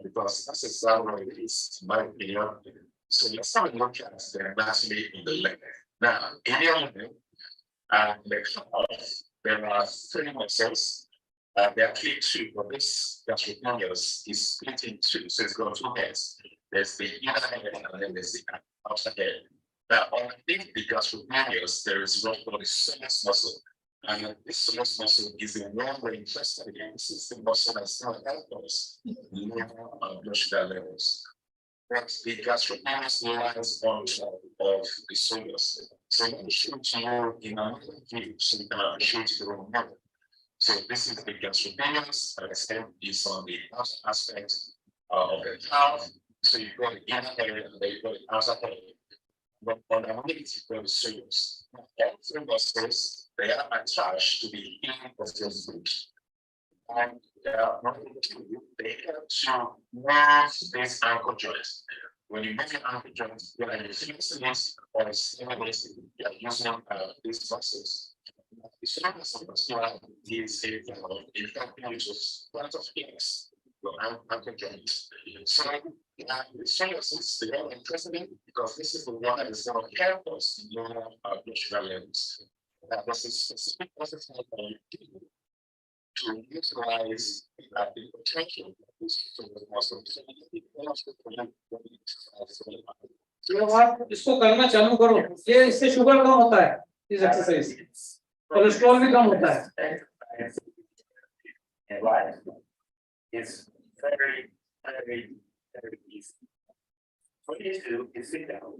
Because that's exactly what it is, in my opinion. So let's have a look at the anatomy in the leg. Now, in your leg, there are 3 muscles. They are clear two, but this gastrocnemius is split in 2, so it's got 2 heads. There's the inner head and then there's the outer head. Now, underneath the gastrocnemius, there is what we call the soleus muscle. And this soleus muscle is the one we're interested in. This is the muscle that's going to help us lower our blood sugar levels. But the gastrocnemius lies on top of the soleus. So let me show to you in another view so you can appreciate the wrong model. So this is the gastrocnemius, as I said, is on the outer aspect of the calf. So you've got the inner area and then you've got the outer area. But on the underneath, you've got the soleus. All 3 muscles, they are attached to the end of your foot. And they help to move this ankle joint. When you move your ankle joint, whether you're using this or stimulating, you're using these muscles. The soleus muscle is helping you to lot of things. Your ankle joint. So the soleus is very interesting because this is the one that is going to help us lower our blood sugar levels. There's a specific process that you do to utilize the potential of this muscle. तो आप इसको करना चालू करो ये इससे sugar कम होता है इस एक्सरसाइज कोलेस्ट्रॉल भी कम होता है It's very, very, very easy. What you do is sit down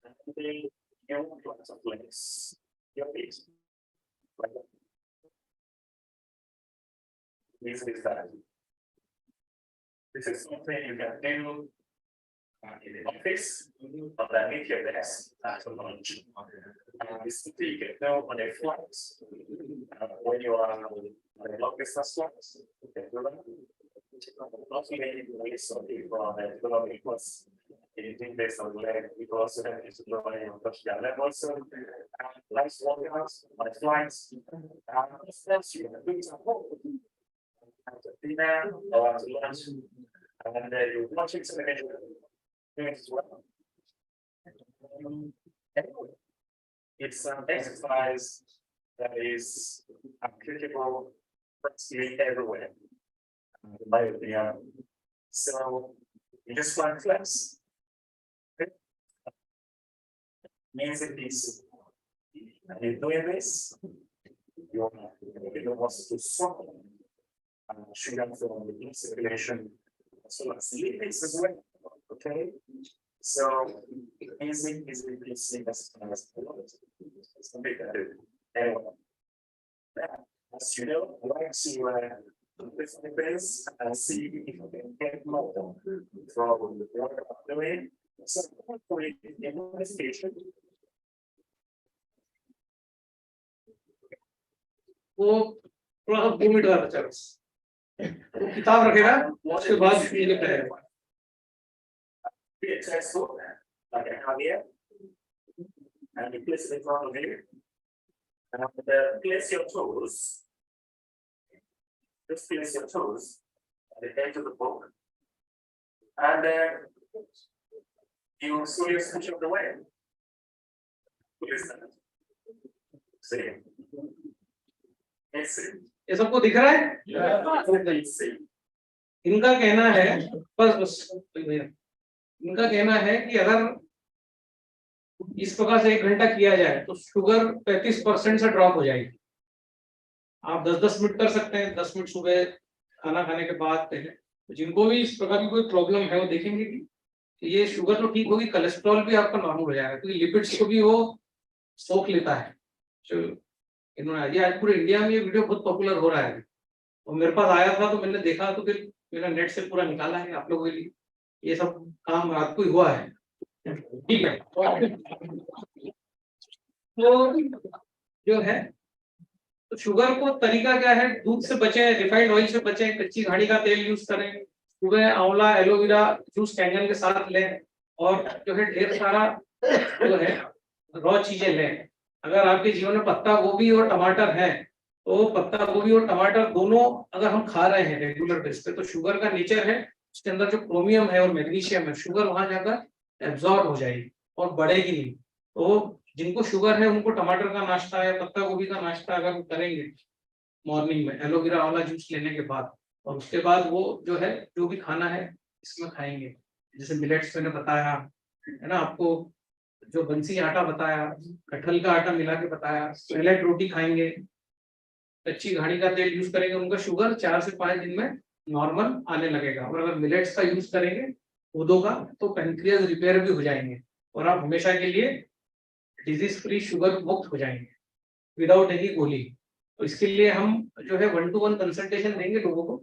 and then you want lots of legs. Your feet. Like that. This is that. This is something you can do in the office, underneath your desk after lunch. This is something you can do on a flight when you are on a long distance flight. You can do that. Not many ways of people because anything based on leg, people also have to lower your blood sugar levels. Life's workouts, my flights, steps you can do it at home. After dinner or after lunch, and you're watching television, doing it as well. Anyway, it's an exercise that is applicable practically everywhere. In my opinion. So you just want flex. Okay. Means it is and you're doing this, you don't want to suffer sugar from the circulation. So let's leave this as well. Okay. So easy as something to do. Anyway. As you know, I like to with my base and see if I can get more from the work I'm doing. So hopefully in this station. वो थोड़ा 2 minute का बचा बस वो किताब रखेगा उसके बाद ये करेगा Be a textbook like I have here, and you place it in front of you, and place your toes. Just place your toes at the edge of the book, and you slowly switch up the way. Listen. See. It's it. ये सबको दिख रहा है? See. इनका कहना है, बस भैया, इनका कहना है कि अगर इस प्रकार से 1 घंटा किया जाए तो शुगर 35% से ड्रॉप हो जाएगी। आप 10-10 मिनट कर सकते हैं, 10 मिनट सुबह खाना खाने के बाद पहले। तो जिनको भी इस प्रकार की कोई प्रॉब्लम है वो देखेंगे कि ये शुगर तो ठीक होगी, कोलेस्ट्रॉल भी आपका नॉर्मल हो जाएगा, क्योंकि लिपिड्स को भी वो सोख लेता है। जो इन्होंने ये आज पूरे इंडिया में ये वीडियो बहुत पॉपुलर हो रहा है, और मेरे पास आया था तो मैंने देखा, तो फिर मैंने नेट से पूरा निकाला है आप लोगों के लिए। ये सब काम रात को ही हुआ है, ठीक है। तो जो है, तो शुगर को तरीका क्या है, दूध से बचें, रिफाइंड ऑयल से बचें, कच्ची घाड़ी का तेल यूज करें, सुबह आंवला एलोवेरा जूस कैंगन के साथ लें, और जो है ढेर सारा जो है रॉ चीजें लें। अगर आपके जीवन में पत्ता गोभी और टमाटर है, तो पत्ता गोभी और टमाटर दोनों अगर हम खा रहे हैं रेगुलर बेस पे, तो शुगर का नेचर है उसके अंदर जो क्रोमियम है और मैग्नीशियम है, शुगर वहां जाकर एब्जॉर्ब हो जाएगी और बढ़ेगी नहीं। तो जिनको शुगर है उनको टमाटर का नाश्ता या पत्ता गोभी का नाश्ता अगर वो करेंगे मॉर्निंग में एलोवेरा वाला जूस लेने के बाद, और उसके बाद वो जो है जो भी खाना है इसमें खाएंगे, जैसे मिलेट्स मैंने बताया है ना आपको, जो बंसी आटा बताया, कटहल का आटा मिला के बताया, मिलेट रोटी खाएंगे, कच्ची घाड़ी का तेल यूज करेंगे, उनका शुगर 4 से 5 दिन में नॉर्मल आने लगेगा। और अगर मिलेट्स का यूज करेंगे पौधों का, तो पैंक्रियाज रिपेयर भी हो जाएंगे और आप हमेशा के लिए डिजीज फ्री शुगर मुक्त हो जाएंगे विदाउट एनी गोली। तो इसके लिए हम जो है 1-to-1 कंसल्टेशन देंगे लोगों को।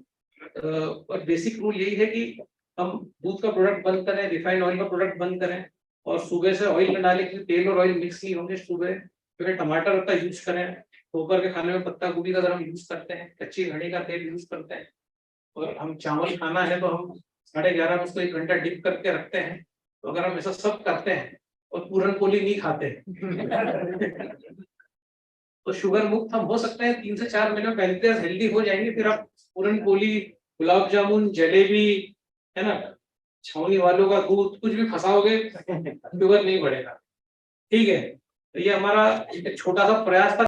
और बेसिक रूल यही है कि हम दूध का प्रोडक्ट बंद करें, रिफाइंड ऑयल का प्रोडक्ट बंद करें, और सुबह से ऑयल न डालें, क्योंकि तेल और ऑयल मिक्स नहीं होंगे। सुबह जो है टमाटर का यूज करें, दोपहर के खाने में पत्ता गोभी का अगर हम यूज करते हैं, कच्ची घड़ी का तेल यूज करते हैं, और हम चावल खाना है तो हम 11:30 में उसको 1 घंटा डिप करके रखते हैं। तो अगर हम ऐसा सब करते हैं और पूरन पोली नहीं खाते तो शुगर मुक्त हम हो सकते हैं। 3 से 4 महीने में पैंक्रियाज हेल्दी हो जाएंगे, फिर आप पूरन पोली, गुलाब जामुन, जलेबी, है ना, छावनी वालों का दूध, कुछ भी फंसाओगे शुगर नहीं बढ़ेगा। ठीक है, तो ये हमारा एक छोटा सा प्रयास था